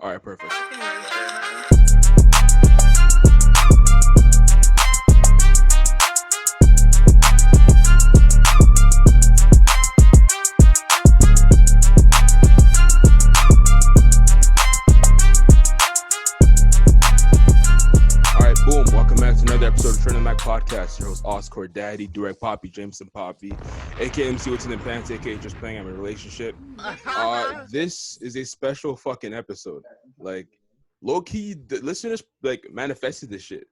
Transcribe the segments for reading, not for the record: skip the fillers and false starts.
All right, perfect. Boom, welcome back to another episode of ROTMPodcast. Your host, Oscar Daddy, Direct Poppy, James and Poppy, aka MC What's in the Pants, aka Just Playing. I'm in a relationship. This is a special fucking episode. Like, low-key, the listeners, like, manifested this shit.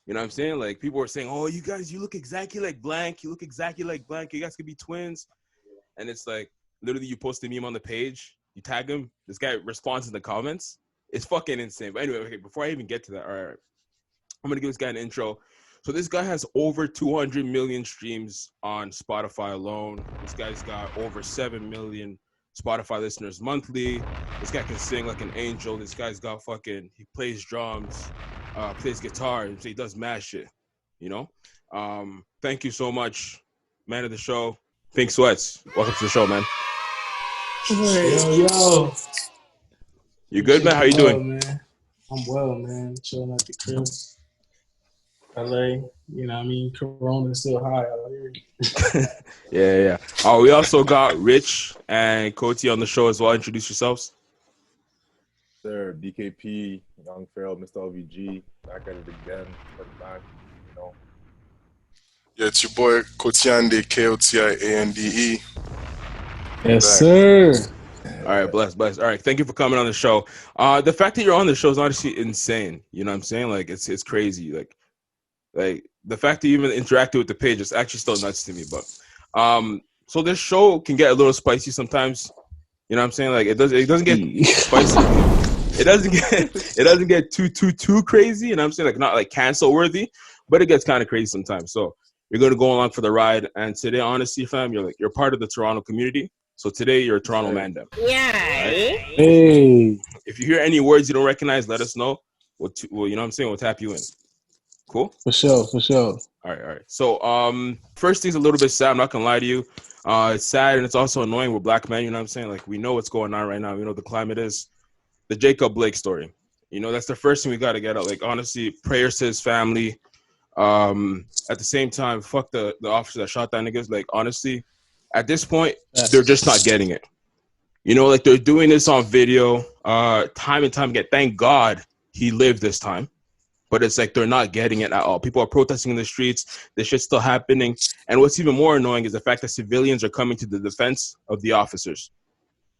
You know what I'm saying? Like, people were saying, oh, you guys, you look exactly like blank. You look exactly like blank. You guys could be twins. And it's like, literally, you post a meme on the page. You tag him. This guy responds in the comments. It's fucking insane. But anyway, okay, before I even get to that, all right. I'm going to give this guy an intro. So this guy has over 200 million streams on Spotify alone. This guy's got over 7 million Spotify listeners monthly. This guy can sing like an angel. This guy's got he plays drums, plays guitar. So he does mad shit, you know? Thank you so much, man of the show, Pink Sweats. Welcome to the show, man. Yo. You good, man? How you doing? Man. I'm well, man. Chilling at the crib. LA, you know what I mean? Corona's still high out here. Yeah. Oh, we also got Rich and Coty on the show as well. Introduce yourselves. Sir, DKP, Young Pharaoh, Mr. LVG, back at it again, back, you know. Yeah, it's your boy Kotiande, Kotiande. Yes, sir. All right, bless. All right, thank you for coming on the show. The fact that you're on the show is honestly insane. You know what I'm saying? Like, it's crazy. Like the fact that you even interacted with the page is actually still nuts to me. But so this show can get a little spicy sometimes. You know what I'm saying? Like it doesn't get spicy. It doesn't get too crazy. You know what I'm saying? Like not like cancel worthy, but it gets kind of crazy sometimes. So you're gonna go along for the ride. And today, honestly, fam, you're part of the Toronto community. So today you're a Toronto man, then. Yeah. Right? Hey. If you hear any words you don't recognize, let us know. Well, you know what I'm saying? We'll tap you in. Cool? For sure. All right. So, first thing's a little bit sad. I'm not going to lie to you. It's sad and it's also annoying. We're black men, you know what I'm saying? Like, we know what's going on right now. We know the climate is. The Jacob Blake story. You know, that's the first thing we got to get out. Like, honestly, prayers to his family. At the same time, fuck the officer that shot that niggas. Like, honestly, at this point, they're just not getting it. You know, like, they're doing this on video time and time again. Thank God he lived this time. But it's like they're not getting it at all. People are protesting in the streets. This shit's still happening. And what's even more annoying is the fact that civilians are coming to the defense of the officers,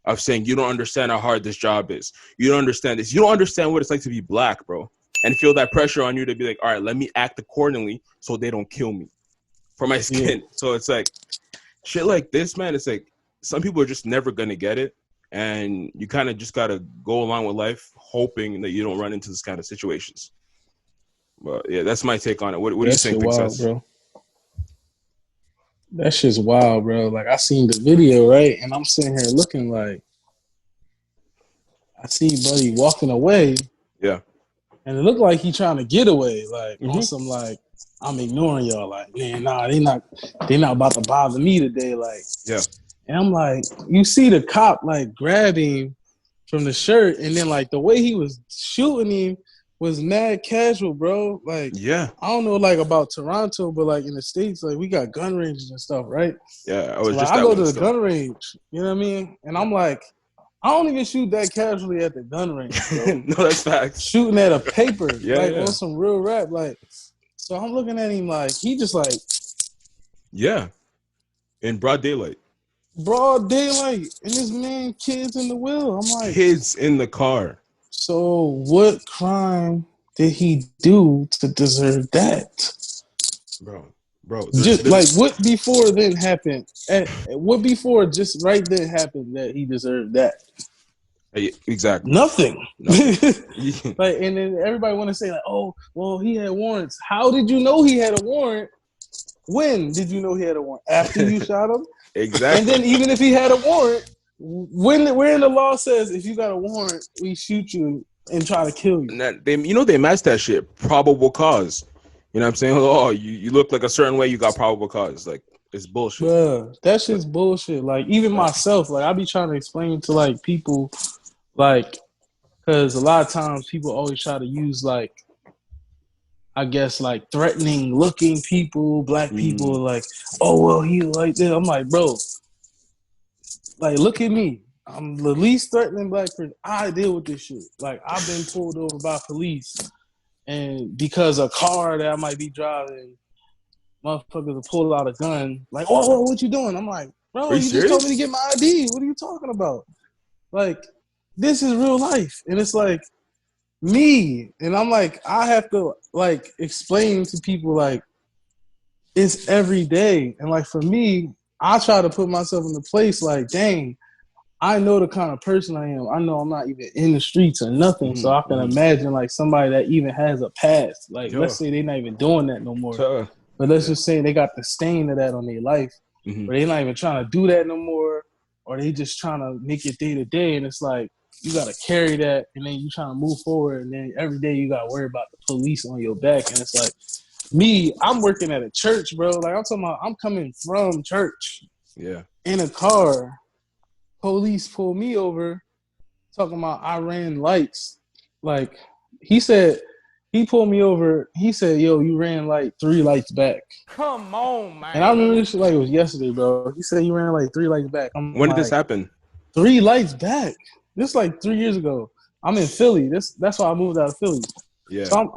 of saying, you don't understand how hard this job is. You don't understand this. You don't understand what it's like to be black, bro. And feel that pressure on you to be like, all right, let me act accordingly so they don't kill me for my skin. Yeah. So it's like, shit like this, man, it's like some people are just never going to get it. And you kind of just got to go along with life hoping that you don't run into this kind of situations. But yeah, that's my take on it. What do you think, wild, bro? That shit's wild, bro. Like I seen the video, right? And I'm sitting here looking like I see Buddy walking away. Yeah. And it looked like he trying to get away, like on some like I'm ignoring y'all. Like, man, nah, they not about to bother me today. Like, yeah. And I'm like, you see the cop like grab him from the shirt, and then like the way he was shooting him was mad casual, bro. Like, yeah, I don't know like about Toronto, but like in the States, like we got gun ranges and stuff, right? Yeah, I go to the gun range, you know what I mean? And I'm like, I don't even shoot that casually at the gun range, bro. No, that's facts. Shooting at a paper, on some real rap, like. So I'm looking at him like he just like, yeah, in broad daylight. Broad daylight, and this man, kids in the wheel. I'm like, kids in the car. So what crime did he do to deserve that? Bro. Just like what before then happened? What before just right then happened that he deserved that? Exactly. Nothing. Like, and then everybody want to say like, oh, well, he had warrants. How did you know he had a warrant? When did you know he had a warrant? After you shot him? Exactly. And then even if he had a warrant, where in the law says if you got a warrant, we shoot you and try to kill you? They match that shit. Probable cause. You know what I'm saying? Oh, you look like a certain way, you got probable cause. Like, it's bullshit. Bruh, that shit's bullshit. Like, even myself, like, I be trying to explain to, like, people, like, Because a lot of times people always try to use like, I guess like threatening looking people, black people, like, oh well, he like this. I'm like, bro, like look at me. I'm the least threatening black person. I deal with this shit. Like I've been pulled over by police, and because a car that I might be driving, motherfuckers will pull out a gun. Like, oh, what you doing? I'm like, bro, you just told me to get my ID. What are you talking about? Like, this is real life, and it's like me, and I'm like, I have to like explain to people like it's every day, and like for me, I try to put myself in the place like, dang, I know the kind of person I am. I know I'm not even in the streets or nothing, so I can imagine like somebody that even has a past. Like, let's say they're not even doing that no more, but let's just say they got the stain of that on their life, but they're not even trying to do that no more, or they just trying to make it day to day, and it's like, you got to carry that, and then you trying to move forward, and then every day you got to worry about the police on your back. And it's like, me, I'm working at a church, bro. Like, I'm talking about, I'm coming from church in a car. Police pulled me over talking about I ran lights. Like, he pulled me over. He said, yo, you ran like 3 lights back. Come on, man. And I remember this shit like it was yesterday, bro. He said you ran like 3 lights back. When did this happen? 3 lights back. This like 3 years ago. I'm in Philly. That's why I moved out of Philly. Yeah. So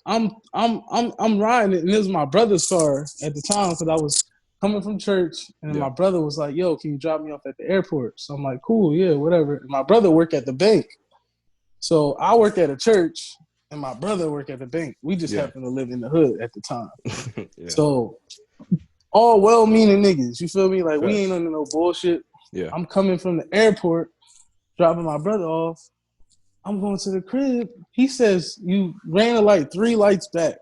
I'm riding it, and it was my brother's car at the time because I was coming from church, and my brother was like, "Yo, can you drop me off at the airport?" So I'm like, "Cool, yeah, whatever." And my brother worked at the bank, so I work at a church, and my brother worked at the bank. We just happened to live in the hood at the time. So all well-meaning niggas, you feel me? Like we ain't under no bullshit. Yeah. I'm coming from the airport, dropping my brother off. I'm going to the crib. He says, you ran a light 3 lights back.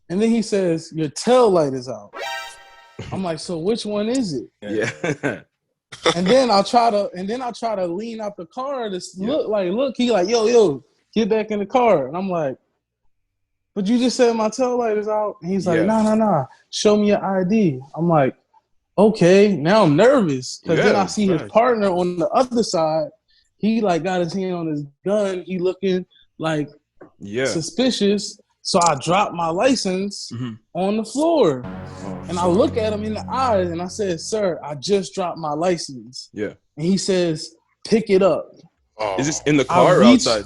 And then he says, your tail light is out. I'm like, so which one is it? Yeah. And then I try to lean out the car to look. He like, yo, get back in the car. And I'm like, but you just said my tail light is out. And he's like, nah. Show me your ID. I'm like, okay. Now I'm nervous because then I see his partner on the other side. He like got his hand on his gun. He looking like suspicious. So I dropped my license on the floor. And I look at him in the eyes and I said, sir, I just dropped my license. Yeah. And he says, pick it up. Is this in the car or outside?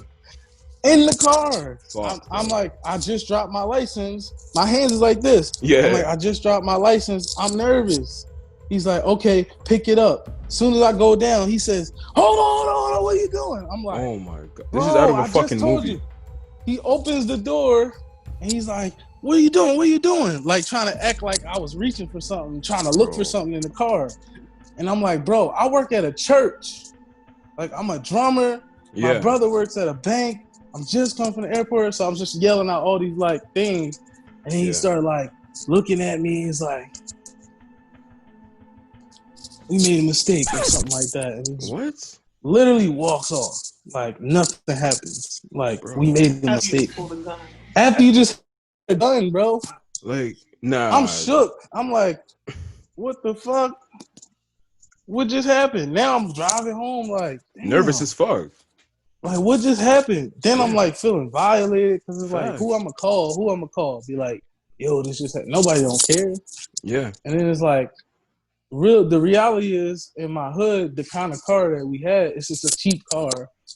In the car. I'm like, I just dropped my license. My hands is like this. Yeah. I'm like, I just dropped my license. I'm nervous. He's like, okay, pick it up. As soon as I go down, he says, hold on, what are you doing? I'm like, oh my God. This is out of a fucking movie. He opens the door and he's like, what are you doing? Like trying to act like I was reaching for something, trying to look for something in the car. And I'm like, bro, I work at a church. Like I'm a drummer. My brother works at a bank. I'm just coming from the airport. So I'm just yelling out all these like things. And then he started like looking at me. He's like, we made a mistake or something like that. And what? Literally walks off. Like nothing happens. Like we made the mistake. After you just had a gun, bro. Like, nah. I'm shook. I'm like, what the fuck? What just happened? Now I'm driving home like damn. Nervous as fuck. Like what just happened? Then I'm like feeling violated because it's like who I'm gonna call? Be like, yo, this just happened. Nobody don't care. Yeah. And then it's like the reality is in my hood, the kind of car that we had, it's just a cheap car.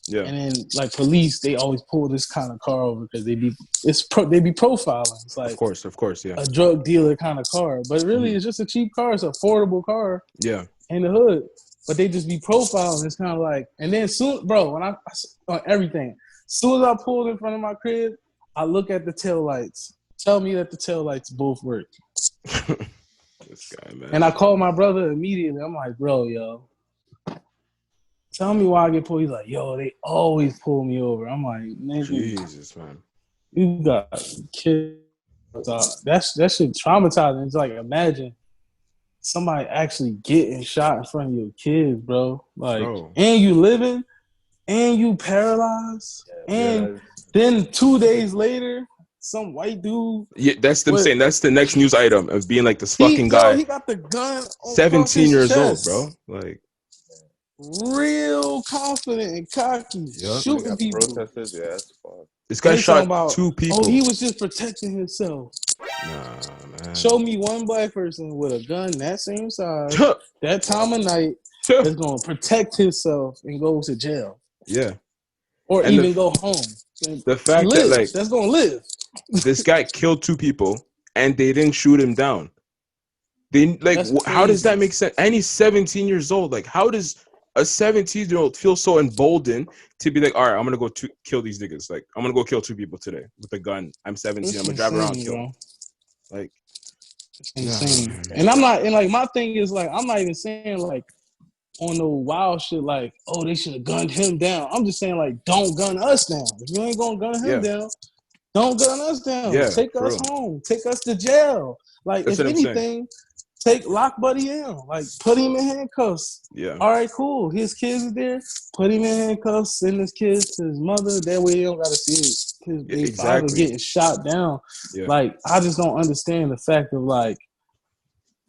Yeah. And then like police, they always pull this kind of car over because they be profiling. It's like of course, yeah. A drug dealer kind of car. But really it's just a cheap car, it's an affordable car. Yeah. In the hood. But they just be profiling. It's kind of like, and then soon, bro, when I on everything, soon as I pulled in front of my crib, I look at the tail lights. Tell me that the tail lights both work. This guy, man. And I called my brother immediately. I'm like, bro, yo, tell me why I get pulled. He's like, yo, they always pull me over. I'm like, nigga, Jesus, man, you got kids. That shit traumatizing. It's like, imagine somebody actually getting shot in front of your kids, bro. Like, and you living, and you paralyzed, and then 2 days later, some white dude. Yeah, that's them saying that's the next news item of being like this fucking guy. He got the gun. 17 years old, bro. Like, real confident and cocky, Yep. shooting people. Protesters, yeah, that's fun. This guy They talking shot about, 2 people. Oh, he was just protecting himself. Nah, man. Show me one black person with a gun that same size, that time of night, that's gonna protect himself and go to jail. Yeah. Or And even go home. The fact live. that, like, that's gonna live. this guy killed 2 people and they didn't shoot him down. They like, how does that make sense? And he's 17 years old. Like, how does a 17-year-old feel so emboldened to be like, all right, I'm gonna go kill these niggas. Like, I'm gonna go kill 2 people today with a gun. I'm 17. It's I'm gonna drive around and kill bro. them. Like, it's insane. And I'm not. And like, my thing is like, I'm not even saying like on the wild shit like, oh, they should have gunned him down. I'm just saying like, don't gun us down. If you ain't gonna gun him down, don't gun us down. Yeah, take us home. Take us to jail. Like, that's if anything, lock Buddy in. Like, put him in handcuffs. Yeah. All right, cool. His kids are there. Put him in handcuffs. Send his kids to his mother. That way, he don't gotta see his father getting shot down. Yeah. Like, I just don't understand the fact of like,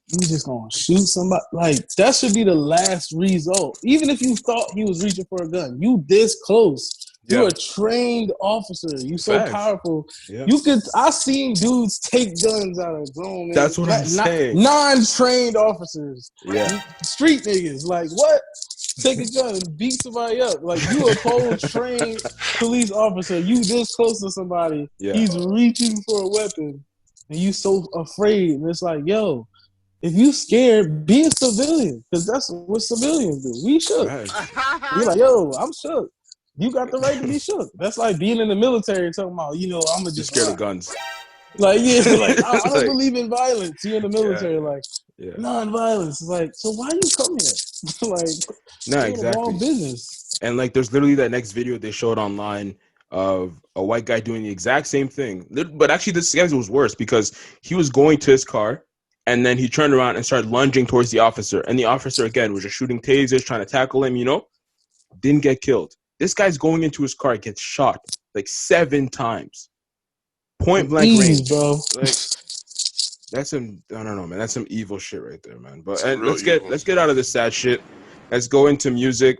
you just gonna shoot somebody. Like, that should be the last result. Even if you thought he was reaching for a gun, you this close. You're a trained officer. You so powerful. Yeah. You could. I seen dudes take guns out of grown men. That's what I'm saying. Non-trained officers. Yeah. Street niggas. Like, what? Take a gun and beat somebody up. Like, you a whole trained police officer. You this close to somebody. Yeah. He's reaching for a weapon, and you so afraid. And it's like, yo, if you scared, be a civilian, because that's what civilians do. We shook. You're like, yo, I'm shook. You got the right to be shook. That's like being in the military talking about, you know, I'm gonna just scared of guns. Like, yeah, like I don't believe in violence. You're in the military, like non-violence. It's like, so why you come here? Like, no, exactly. Business. And like, there's literally that next video they showed online of a white guy doing the exact same thing. But actually, this guy was worse because he was going to his car and then he turned around and started lunging towards the officer. And the officer again was just shooting tasers, trying to tackle him. You know, didn't get killed. This guy's going into his car, gets shot like 7 times. Point blank range, bro. Like, that's some, I don't know, man. That's some evil shit right there, man. But let's get out of this sad shit. Let's go into music.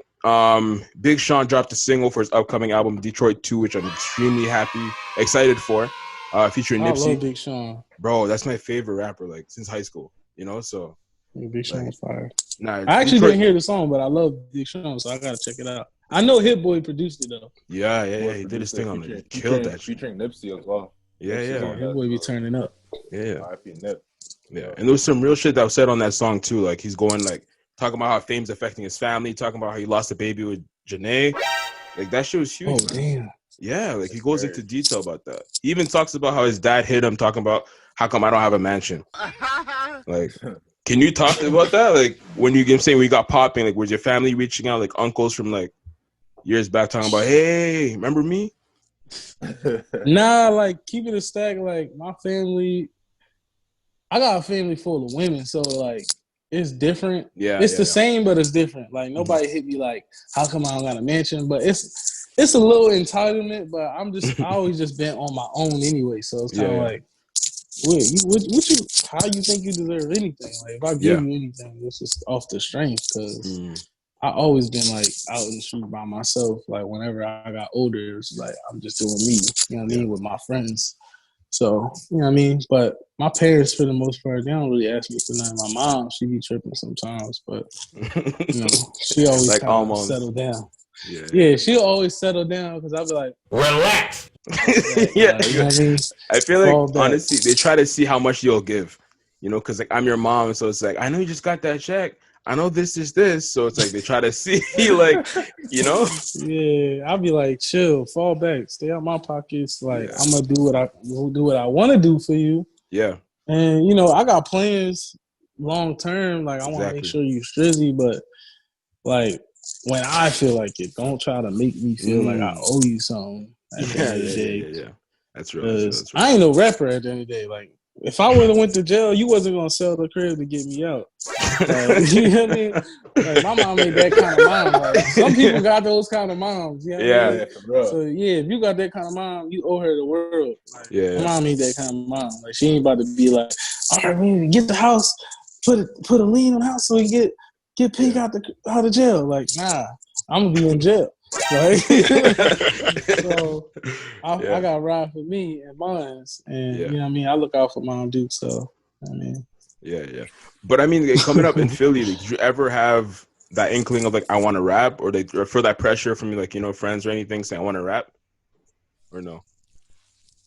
Big Sean dropped a single for his upcoming album, Detroit 2, which I'm extremely excited for. Featuring Nipsey. I love Big Sean. Bro, that's my favorite rapper, like, since high school. You know, so. Big Sean's fire. Nah, I actually didn't hear the song, but I love Big Sean, so I gotta check it out. I know Hit Boy produced it though. Yeah. He did his thing on it. He killed that shit. Featuring Nipsey as well. Yeah. Hit Boy be turning up. Yeah. Nip. Yeah. And there was some real shit that was said on that song too. Like, he's going like talking about how fame's affecting his family, talking about how he lost a baby with Janae. Like, that shit was huge. Oh, damn. Yeah, like he goes into detail about that. He even talks about how his dad hit him, talking about how come I don't have a mansion. Like, can you talk about that? Like, when you saying when you got popping, like, was your family reaching out, like uncles from like years back, talking about, hey, remember me? Nah, like, keep it a stack. Like, my family, I got a family full of women, so like, it's different. Yeah, it's the same, but it's different. Like, nobody hit me like, how come I don't got a mansion? But it's a little entitlement, but I always just been on my own anyway. So it's kind of like, how you think you deserve anything? Like, if I give you anything, it's just off the strength, because I always been like out in the street by myself. Like, whenever I got older, it was like, I'm just doing me, you know what I mean, with my friends. So, you know what I mean? But my parents, for the most part, they don't really ask me for nothing. My mom, she be tripping sometimes, but, you know, she always like kind of settle down. Yeah, she'll always settle down because I'll be like, relax. You know what I mean? I feel like, honestly, they try to see how much you'll give, you know, because like I'm your mom, so it's like, I know you just got that check. I know this is this, so it's like they try to see, like, you know. Yeah, I'll be like, chill, fall back, stay out my pockets. Like, I'm gonna do what I want to do for you. Yeah, and you know, I got plans long term. Like, I want to make sure you strizzy, but like, when I feel like it, don't try to make me feel like I owe you something. At the end of the day. Yeah. That's real. I ain't no rapper at the end of the day. Like, if I would have went to jail, you wasn't gonna sell the crib to get me out. Like, you know what I mean? Like, my mom ain't that kind of mom. Like, some people got those kind of moms. You know what I mean? So if you got that kind of mom, you owe her the world. Like, my mom ain't that kind of mom. Like, she ain't about to be like, all right, man, get the house, put a lien on the house so we get get Pink out of jail. Like, nah, I'm gonna be in jail. Like, so I got ride for me and mines, and you know what I mean. I look out for Mom Duke, so I mean, yeah. But I mean, coming up in Philly, like, did you ever have that inkling of like I want to rap, or feel that pressure from like friends or anything saying I want to rap, or no?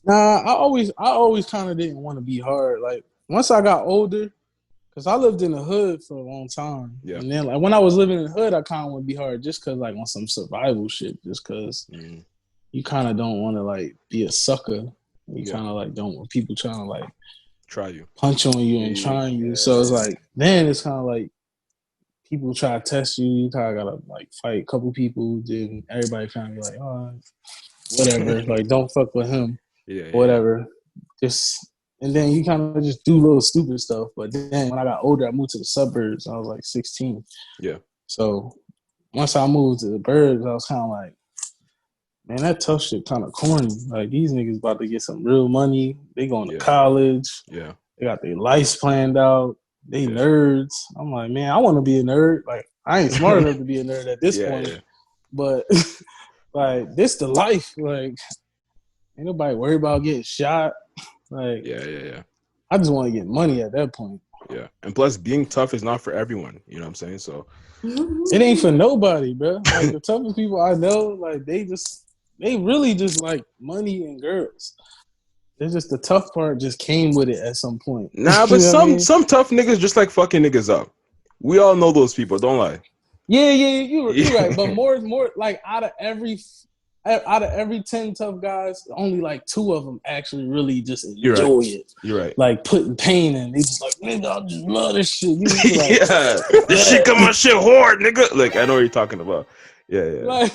Nah, I always kind of didn't want to be hard. Like once I got older, because I lived in the hood for a long time, and then like when I was living in the hood, I kind of want to be hard just because like on some survival shit, just because you kind of don't want to like be a sucker. You kind of like don't want people trying to like try you, punch on you and trying you. So it's like then it's kind of like people try to test you. You kind of gotta like fight a couple people. Then everybody kind of be like, oh, whatever. Like don't fuck with him. Whatever. Just and then you kind of just do little stupid stuff. But then when I got older, I moved to the suburbs. I was like 16. Yeah. So once I moved to the burbs, I was kind of like, man, that tough shit kind of corny. Like these niggas about to get some real money. They going to college. Yeah. They got their lives planned out. They nerds. I'm like, man, I want to be a nerd. Like I ain't smart enough to be a nerd at this point. But like this the life. Like ain't nobody worried about getting shot. Like yeah. I just want to get money at that point. Yeah. And plus being tough is not for everyone. You know what I'm saying? So it ain't for nobody, bro. Like the toughest people I know, like they really just like money and girls. It's just the tough part just came with it at some point. Nah, but some tough niggas just like fucking niggas up. We all know those people, don't lie. Yeah, you're right. But more like out of every 10 tough guys, only like 2 of them actually really just enjoy it. You're right. Like putting pain in. They just like, nigga, I just love this shit. You like, this shit got my shit hard, nigga. Like I know what you're talking about. Yeah. Like,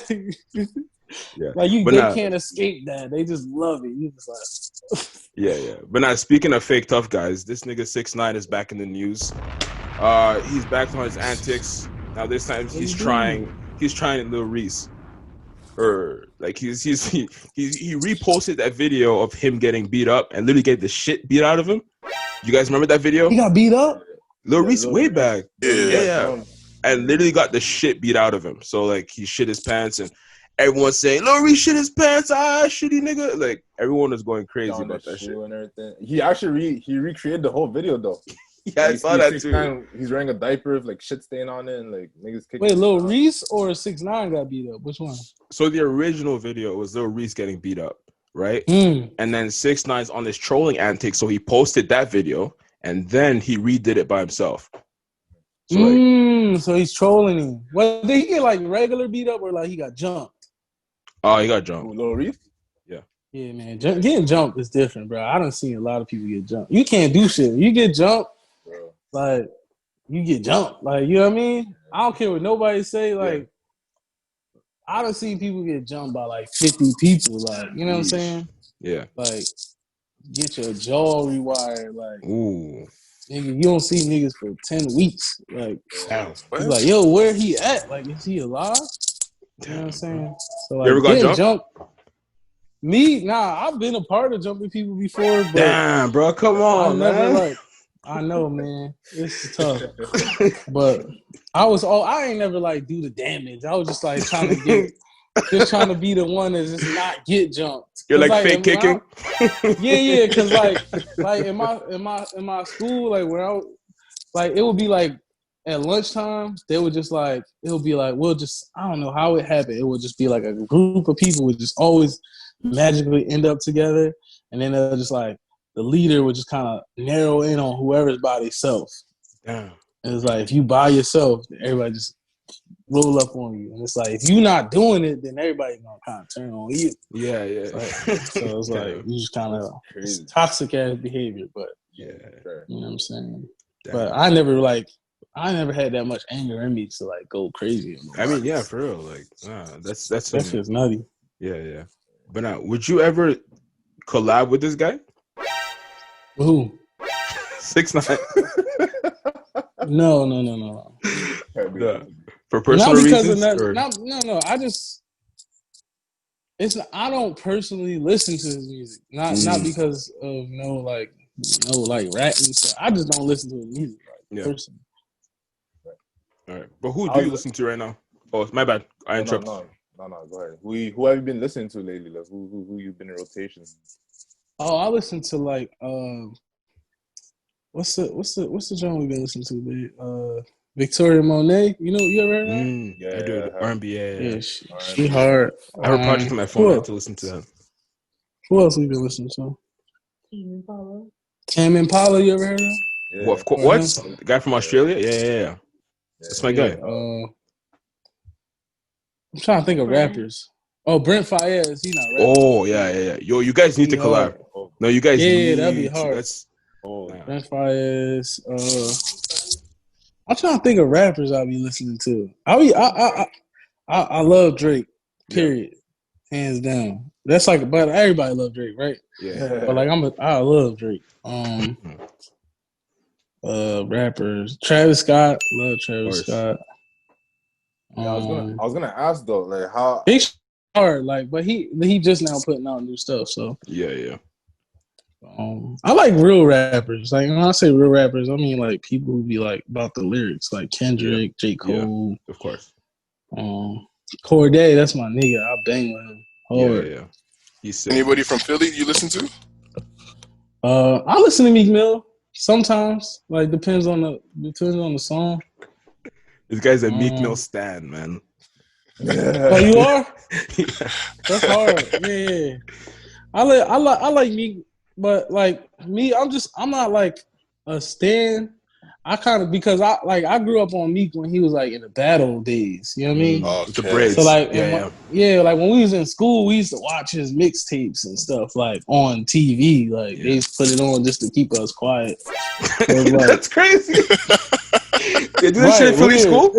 like they can't escape that. They just love it. You just like Yeah. But now speaking of fake tough guys, this nigga 6ix9ine is back in the news. He's back on his antics. Now this time he's trying Lil Reese. Or like he reposted that video of him getting beat up and literally get the shit beat out of him. You guys remember that video? He got beat up? Lil Reese way back. Yeah. And literally got the shit beat out of him. So like he shit his pants and everyone's saying, Lil Reese shit his pants, shitty nigga. Like everyone is going crazy about that shit. And everything. He actually recreated the whole video though. Yeah, I saw that too. He's wearing a diaper with like shit stain on it and like niggas kicking. Wait, Lil Reese or 6ix9ine got beat up? Which one? So the original video was Lil Reese getting beat up, right? And then 6ix9ine's on this trolling antics, so he posted that video and then he redid it by himself. So, so he's trolling him. Well, did he get like regular beat up or like he got jumped? Oh, he got jumped. Lil Reese? Yeah, man. Getting jumped is different, bro. I done seen a lot of people get jumped. You can't do shit. You get jumped, like, you get jumped. Like, you know what I mean? I don't care what nobody say. Like, I done seen people get jumped by, like, 50 people. Like, you know what I'm saying? Yeah. Like, get your jaw rewired. Like, ooh. Nigga, you don't see niggas for 10 weeks. Like, it's like, yo, where he at? Like, is he alive? You know what I'm saying? So, like, you ever got jumped? Me? Nah, I've been a part of jumping people before. But damn, bro, come on, man. I know, man. It's tough. But I ain't never like do the damage. I was just like trying to be the one that just not get jumped. You're like fake kicking? Yeah, because like in my school, like when I like it would be like at lunchtime, they would just like it would be like I don't know how it happened. It would just be like a group of people would just always magically end up together, and then they'll just like the leader would just kind of narrow in on whoever's by themselves. Damn. And it's like if you by yourself, everybody just roll up on you, and it's like if you're not doing it, then everybody's gonna kind of turn on you. Yeah. So it's like you just kind of toxic ass behavior, but you know what I'm saying. Damn. But I never had that much anger in me to like go crazy. I mean, yeah, for real. Like, that's just nutty. Yeah. But now, would you ever collab with this guy? Who? 6ix9ine. No. For personal reasons? No. I don't personally listen to his music. Not because of no rapping stuff. I just don't listen to his music personally. All right, but who do you listen to right now? Oh, my bad. I interrupted. No. Go ahead. Who have you been listening to lately? Like who you've been in rotation? Oh, I listen to like what's the genre we been listening to, babe? Victoria Monet. You ever heard that? Yeah, I do R&B. Yeah, she hard. I have a project on my phone. I have to listen to that. Who else we been listening to? Tame Impala. You ever heard of him? Yeah. Well, of course. What? The guy from Australia? Yeah. That's my guy. I'm trying to think of rappers. Oh, Brent Faiyaz. He's not rapping. Oh, yeah. Yo, you guys need to collab. No, you guys need that'd be hard. Brent Faiyaz. I'm trying to think of rappers I'll be listening to. I love Drake. Period. Hands down. That's like, but everybody love Drake, right? Yeah. But like, I love Drake. Rappers. Travis Scott. Love Travis Scott. Yeah, I was gonna ask though, like how he's hard, like, but he just now putting out new stuff. So yeah. I like real rappers. Like when I say real rappers, I mean like people who be like about the lyrics, like Kendrick, J. Cole, of course. Corday, that's my nigga. I bang with him hard. Yeah. He's sick. Anybody from Philly you listen to? I listen to Meek Mill sometimes. Like depends on the song. This guy's a Meek Mill stan, man. Oh, you are? Yeah. That's hard. Yeah. I like Meek, but like me, I'm not like a stan. I kind of because I grew up on Meek when he was like in the battle days. You know what I mean? Okay. The braids. So like like when we was in school, we used to watch his mixtapes and stuff like on TV. Like they used to put it on just to keep us quiet. So, like, that's crazy. They do this shit in Philly school?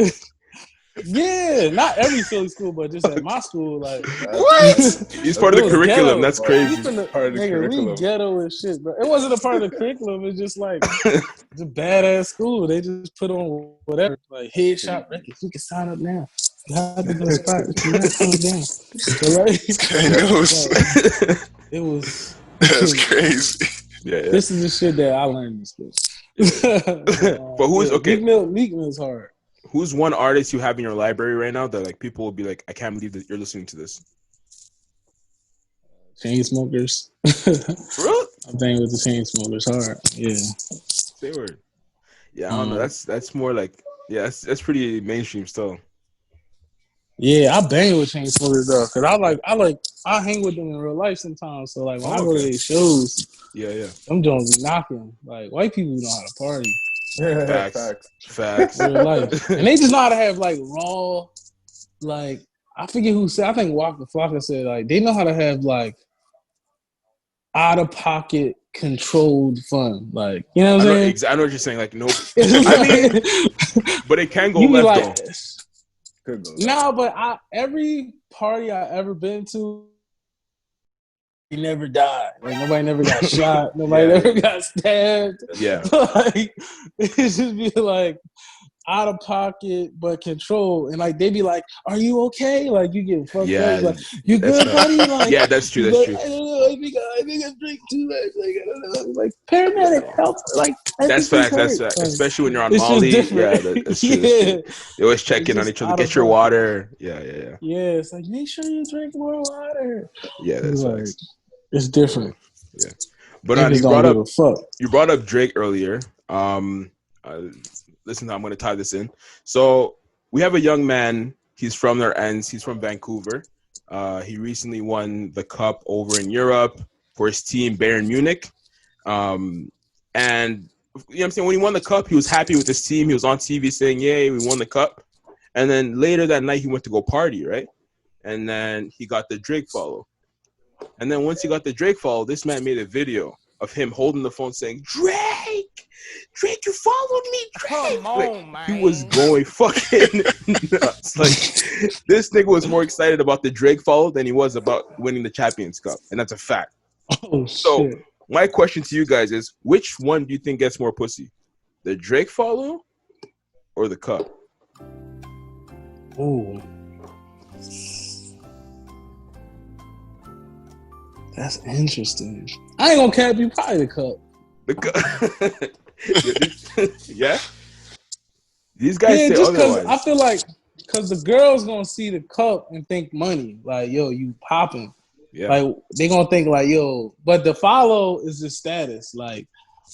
Yeah, not every Philly school, but just at my school, like what? He's part of the curriculum. Ghetto. That's crazy. Part of the curriculum. We ghetto and shit, bro. It wasn't a part of the curriculum. It's just like it's a badass school. They just put on whatever, like headshot records. You can sign up now. You have to go spot. So like, it was. That's crazy. Yeah. This is the shit that I learned in school. But who's okay? Meek Mill's hard. Who's one artist you have in your library right now that like people will be like, I can't believe that you're listening to this? Chainsmokers. Really? I'm thinking with the Chainsmokers hard. Yeah. Say word. Yeah, I don't know. That's more like that's pretty mainstream still. Yeah, I bang with Chainsmokers though, cause I hang with them in real life sometimes. So like when I go to these shows, them joints be knocking. Like white people know how to party. Facts. Real life. And they just know how to have like raw, like I forget who said. I think Waka Flocka said like they know how to have like out of pocket controlled fun. Like you know what I'm saying? I know what you're saying. Like no, I mean, but it can go left though. No, but every party I ever been to, he never died. Like nobody never got shot. Nobody never got stabbed. Yeah. Like it just be like out of pocket but control. And like they be like, "Are you okay?" Like you get fucked up. Like, you good, buddy? Like yeah, that's true. That's true. I don't know. I think I drink too much. Like I don't know. Like paramedic help. Like that's facts. That's facts. Especially when you're on Molly. Yeah, that's true. They always check in on each other. Get your water. Yeah. Yeah, it's like make sure you drink more water. Yeah, that's facts. It's different. Yeah. But you brought up Drake earlier. Listen, I'm going to tie this in. So we have a young man. He's from their ends. He's from Vancouver. He recently won the cup over in Europe for his team, Bayern Munich. And you know what I'm saying? When he won the cup, he was happy with his team. He was on TV saying, yay, we won the cup. And then later that night, he went to go party, right? And then he got the Drake follow. And then once he got the Drake follow, this man made a video of him holding the phone saying, Drake, you followed me, Drake. Come on, man. He was going fucking nuts. Like, this nigga was more excited about the Drake follow than he was about winning the Champions Cup. And that's a fact. Oh, so, shit. My question to you guys is, which one do you think gets more pussy? The Drake follow or the cup? Ooh. That's interesting. I ain't gonna cap you. Probably the cup. The cup. Yeah. These guys Yeah, say just because otherwise. I feel like because the girls gonna see the cup and think money, like yo, you popping. Yeah. Like they gonna think like yo, but the follow is just status. Like,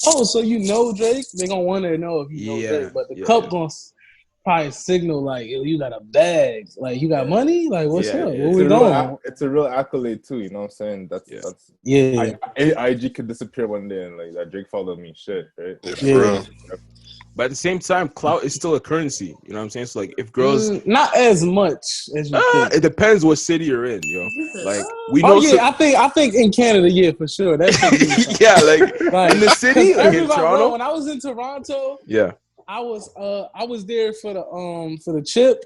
oh, so you know Drake? They gonna want to know if you know Drake. But the cup gonna probably signal like yo, you got a bag, like you got money, like what's up? Where we going? It's a real accolade too. You know what I'm saying? That's yeah. IG could disappear one day and like that Drake followed me, shit, right? Yeah. But at the same time, clout is still a currency. You know what I'm saying? So like, if girls, not as much as you think. It depends what city you're in, yo. Like we know. Oh yeah, I think in Canada, yeah, for sure. That's yeah, like in the city, like in Toronto. Bro, when I was in Toronto, yeah, I was there for the chip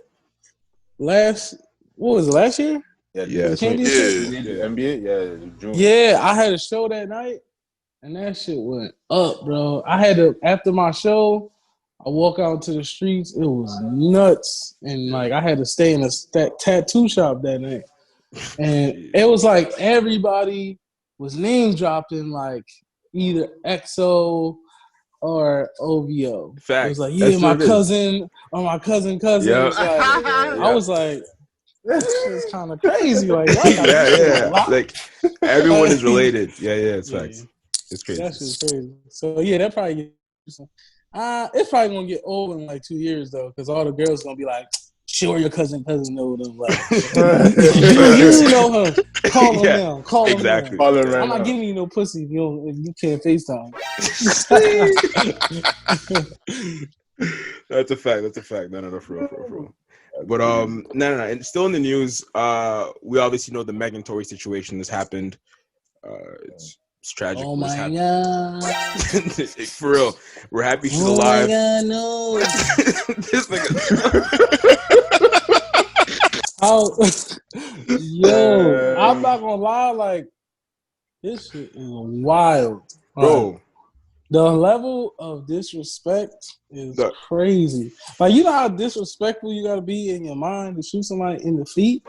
last year? Yeah. The championship? Yeah. NBA, yeah, June. Yeah, I had a show that night, and that shit went up, bro. I had to after my show. I walk out to the streets. It was nuts, and like I had to stay in a tattoo shop that night, and it was like everybody was name dropping, like either EXO or OVO. Fact. It was like, yeah, my cousin or my cousin. Yeah. I was like, this shit's kind of crazy. Like, like everyone is related. Yeah, it's facts. It's crazy. That shit's crazy. So yeah, that probably. It's probably gonna get old in like 2 years though, because all the girls gonna be like, "Sure, your cousin know them." Like, you know him. Call him now. Call him now. Right I'm not giving you no pussy if you can't FaceTime. That's a fact. No, for real. But no. And still in the news, we obviously know the Megan Tory situation has happened. It's tragic. Oh my god! For real, we're happy she's alive. Oh my god, no! This nigga. Yo, I'm not gonna lie. Like, this shit is wild, bro. The level of disrespect is crazy. Like, you know how disrespectful you gotta be in your mind to shoot somebody in the feet?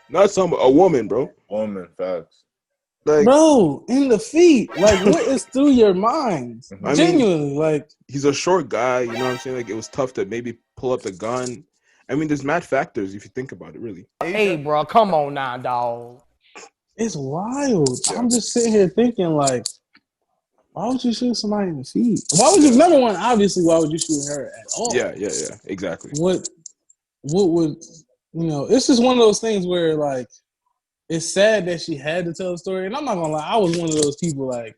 Not a woman, bro. Woman, facts. Like, bro, in the feet. Like, what is through your mind? Genuinely, like, he's a short guy. You know what I'm saying? Like, it was tough to maybe pull up the gun. I mean, there's mad factors if you think about it, really. Hey, bro, come on now, dog. It's wild. Yeah. I'm just sitting here thinking, like, why would you shoot somebody in the feet? Why would you? Number one, obviously, why would you shoot her at all? Yeah, exactly. What would It's just one of those things where, like, it's sad that she had to tell the story, and I'm not gonna lie, I was one of those people like,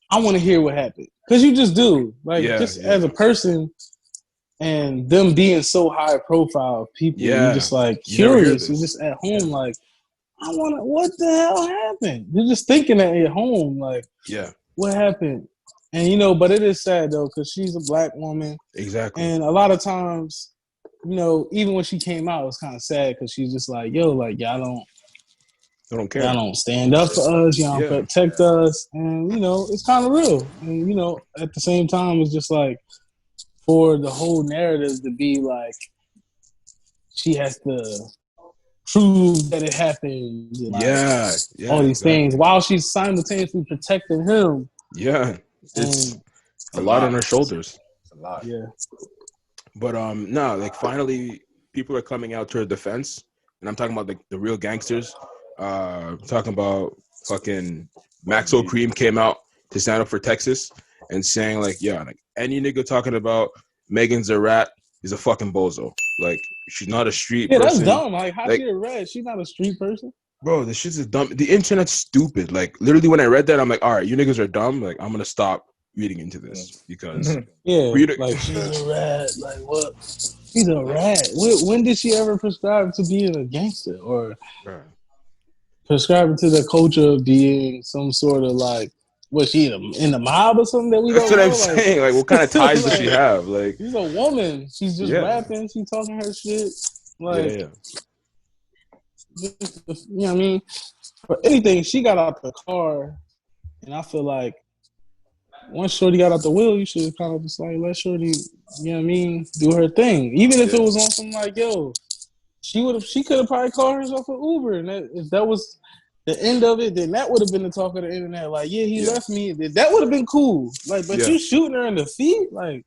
I want to hear what happened, because you just do, like, as a person, and them being so high profile people, you're just like curious. You're just at home, like, I want to. What the hell happened? You're just thinking that at home, like, what happened? And but it is sad though, because she's a black woman, exactly, and a lot of times, even when she came out, it was kind of sad because she's just like, yo, like, y'all don't care. Y'all don't stand up for us. Y'all don't protect us. And, it's kind of real. And, at the same time, it's just like for the whole narrative to be like she has to prove that it happened. Like, all these things while she's simultaneously protecting him. Yeah. It's a lot on her shoulders. It's a lot. Yeah. But, no, like, finally, people are coming out to her defense. And I'm talking about the real gangsters. Talking about fucking Maxo Cream came out to stand up for Texas and saying like any nigga talking about Megan's a rat is a fucking bozo. Like, she's not a street person. Yeah, that's dumb. Like, how she a rat? She's not a street person. Bro, this shit is dumb. The internet's stupid. Like, literally when I read that, I'm like, all right, you niggas are dumb. Like, I'm gonna stop reading into this because like, she's a rat. Like, what? She's a rat. When did she ever prescribe to being a gangster or prescribing to the culture of being some sort of like, was she in the mob or something that we don't know? That's what I'm saying. Like, what kind of ties does she have? Like, she's a woman. She's just rapping. She's talking her shit. Like, you know what I mean? For anything, she got out the car, and I feel like once Shorty got out the wheel, you should kind of just like let Shorty, you know what I mean, do her thing. Even if it was on some like, yo, she could have probably called herself an Uber, and if that was the end of it, then that would have been the talk of the internet. Like, yeah, he left me. That would have been cool. Like, but you shooting her in the feet, like,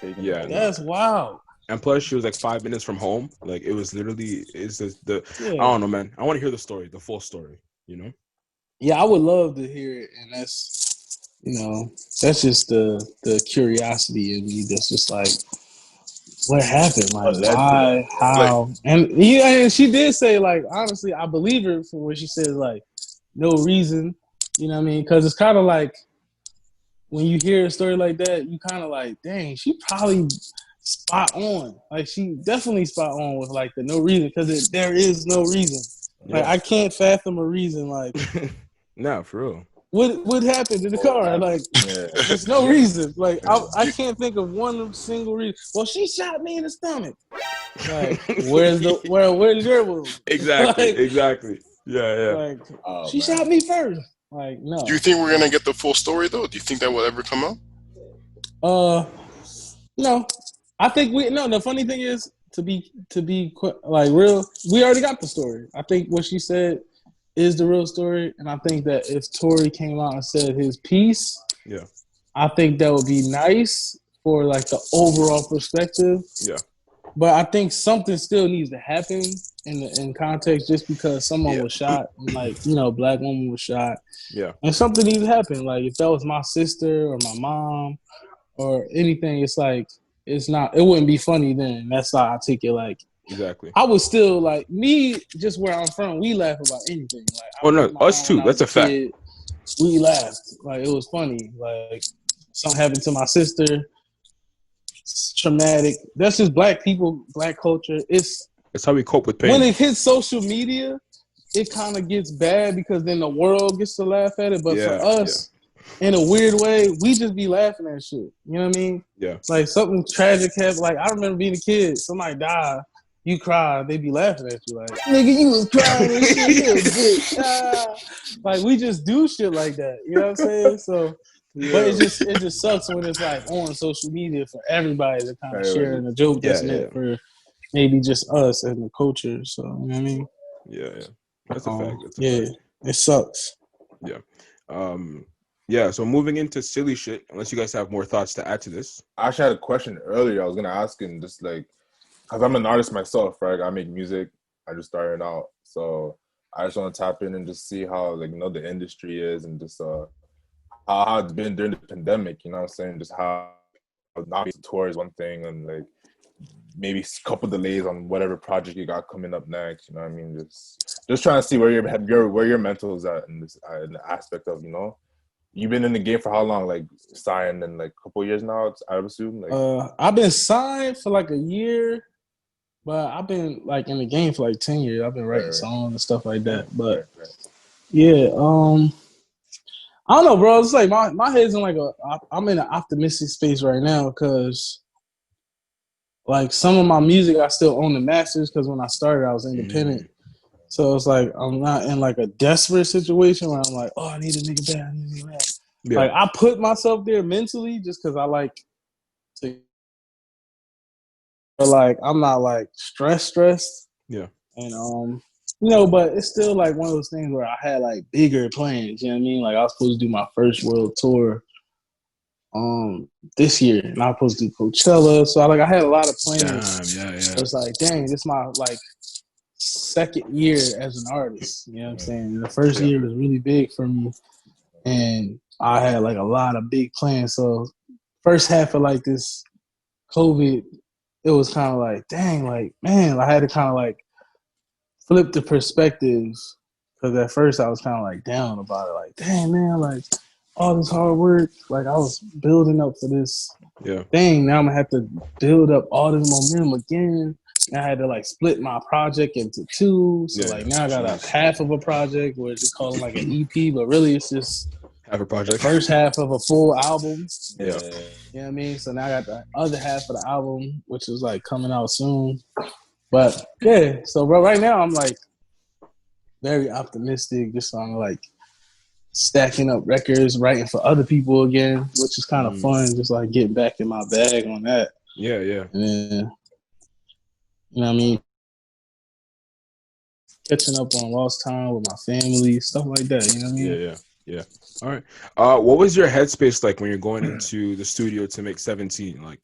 that's wild. And plus, she was like 5 minutes from home. Like, it was literally, it's just I don't know, man. I want to hear the story, the full story, you know? Yeah, I would love to hear it. And that's, you know, that's just the curiosity in me. That's just like, what happened? Like, why? How? And and she did say, like, honestly, I believe her for what she says, like, no reason. You know what I mean? Because it's kind of like, when you hear a story like that, you kind of like, dang, she probably spot on. Like, she definitely spot on with, like, the no reason, because there is no reason. Like, I can't fathom a reason, like. Nah, for real. What happened in the car? Like, there's no reason. Like, I can't think of one single reason. Well, she shot me in the stomach. Like, where's your wound? Exactly, like, exactly. Yeah. Like, she shot me first. Like, no. Do you think we're gonna get the full story though? Do you think that will ever come out? No. I think the funny thing is, to be like real, we already got the story. I think what she said is the real story, and I think that if Tory came out and said his piece, I think that would be nice for like the overall perspective. Yeah. But I think something still needs to happen in context, just because someone was shot, and, like, you know, black woman was shot. Yeah. And something needs to happen. Like, if that was my sister or my mom or anything, it's like, it wouldn't be funny then. That's how I take it. Like, exactly. I was still like, me, just where I'm from, we laugh about anything. Like, us too. That's a fact. We laughed. Like, it was funny. Like, something happened to my sister. It's traumatic. That's just black people, black culture. It's how we cope with pain. When it hits social media, it kind of gets bad, because then the world gets to laugh at it. But for us, in a weird way, we just be laughing at shit. You know what I mean? Yeah. Like, something tragic happened. Like, I remember being a kid. Somebody died. You cry, they be laughing at you like, nigga, you was crying and shit, you a bitch. Like, we just do shit like that. You know what I'm saying? So, but it just sucks when it's like on social media for everybody to kind of share a joke that's meant for maybe just us and the culture. So, you know what I mean? Yeah. That's a fact. It sucks. Yeah. So moving into silly shit, unless you guys have more thoughts to add to this. I actually had a question earlier. I was gonna ask him, just like, because I'm an artist myself, right? I make music. I just started out. So I just want to tap in and just see how, like, you know, the industry is, and just how it's been during the pandemic, you know what I'm saying? Just how not being tours one thing, and like maybe a couple delays on whatever project you got coming up next, you know what I mean? Just trying to see where your mental is at in this in the aspect of, you know, you've been in the game for how long? Like, signed in like a couple years now, I would assume? Like, I've been signed for like a year. But I've been like in the game for like 10 years. I've been writing songs and stuff like that. But yeah, I don't know, bro. It's like my head's in like I'm in an optimistic space right now, because like some of my music I still own the masters, because when I started I was independent. So it's like I'm not in like a desperate situation where I'm like, oh, I need a nigga back. Yeah. Like, I put myself there mentally just because I like to. But like, I'm not like stressed. Yeah. And you know, but it's still like one of those things where I had like bigger plans, you know what I mean? Like, I was supposed to do my first world tour this year, and I was supposed to do Coachella. So I had a lot of plans. Yeah. So it's like, dang, this is my like second year as an artist. You know what I'm saying? The first year was really big for me, and I had like a lot of big plans. So first half of like this COVID, it was kind of like, dang, like, man, I had to kind of like flip the perspectives, because at first I was kind of like down about it, like, dang, man, like all this hard work, like I was building up for this thing. Now I'm gonna have to build up all this momentum again. And I had to like split my project into two. So like now I got like half of a project, where it's called like an EP, but really it's just half a project. First half of a full album. Yeah. You know what I mean? So now I got the other half of the album, which is like coming out soon. But yeah, so bro, right now I'm like very optimistic, just on like stacking up records, writing for other people again, which is kind of fun, just like getting back in my bag on that. Yeah. And then, you know what I mean? catching up on lost time with my family, stuff like that. You know what I mean? Yeah. All right. What was your headspace like when you're going into the studio to make 17? Like,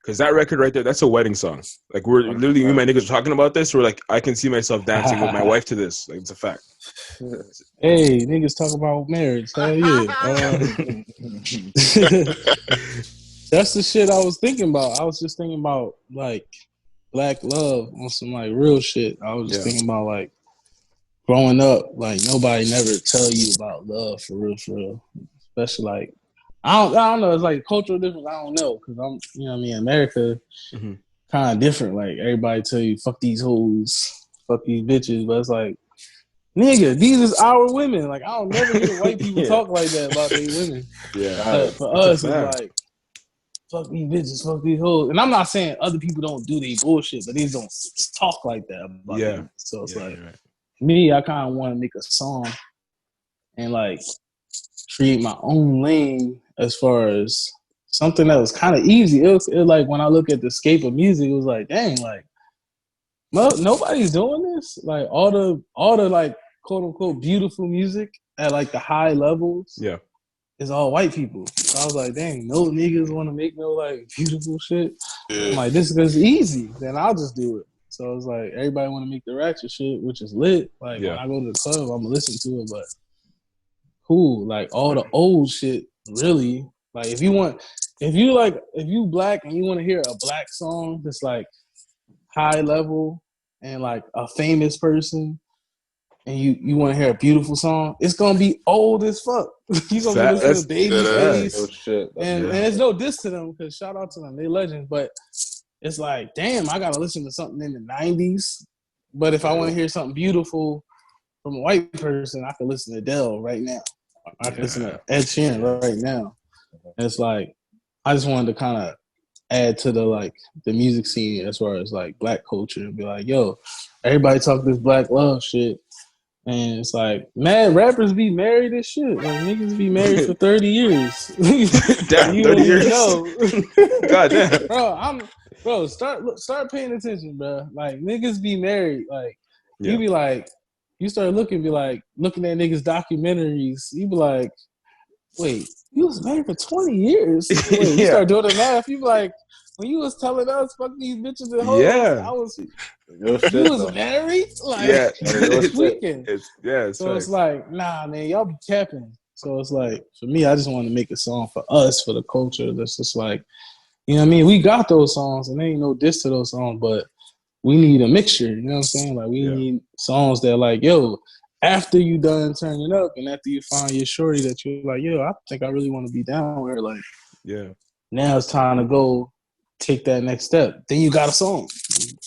because that record right there, that's a wedding song. Like, we're literally, me and my niggas were talking about this. We're like, I can see myself dancing with my wife to this. Like, it's a fact. Hey, niggas talk about marriage. Hell yeah. That's the shit I was thinking about. I was just thinking about, like, black love on some, like, real shit. I was just thinking about, like, growing up, like, nobody never tell you about love for real. Especially, like, I don't know. It's like cultural difference. I don't know because I'm, you know what I mean. America, kind of different. Like everybody tell you, fuck these hoes, fuck these bitches, but it's like, nigga, these is our women. Like I don't never hear white people talk like that about their women. Yeah, but for us, it's like, fuck these bitches, fuck these hoes. And I'm not saying other people don't do their bullshit, but they don't talk like that about them. So it's like, me, I kind of want to make a song and like create my own lane as far as something that was kind of easy. It was like when I look at the scape of music, it was like, dang, like nobody's doing this. Like all the like quote unquote beautiful music at like the high levels, is all white people. So I was like, dang, no niggas want to make no like beautiful shit. I'm like, this is easy, then I'll just do it. So it's like everybody want to make the ratchet shit, which is lit. Like when I go to the club, I'm gonna listen to it, but cool, like all the old shit, really. Like if you black and you want to hear a black song that's like high level and like a famous person, and you want to hear a beautiful song, it's gonna be old as fuck. You gonna be listening to Babyface, and there's no diss to them because shout out to them, they legends. But it's like, damn, I gotta listen to something in the '90s. But if I want to hear something beautiful from a white person, I can listen to Adele right now. I can listen to Ed Sheeran right now. And it's like, I just wanted to kind of add to the music scene as far as like black culture and be like, yo, everybody talk this black love shit. And it's like, man, rappers be married and shit. Like niggas be married for 30 years. Damn, 30 years. God damn. Bro, start paying attention, bro. Like niggas be married. Like you be like, you start looking at niggas' documentaries. You be like, wait, you was married for 20 years? Wait, you start doing the math. You be like, when you was telling us, fuck these bitches and hoes, you was married? Like, tweaking. So it's like, nah, man, y'all be capping. So it's like, for me, I just want to make a song for us, for the culture. That's just like, you know what I mean? We got those songs, and there ain't no diss to those songs, but we need a mixture, you know what I'm saying? Like, we need songs that like, yo, after you done turning up and after you find your shorty that you're like, yo, I think I really want to be down with her. Like, now it's time to go take that next step. Then you got a song.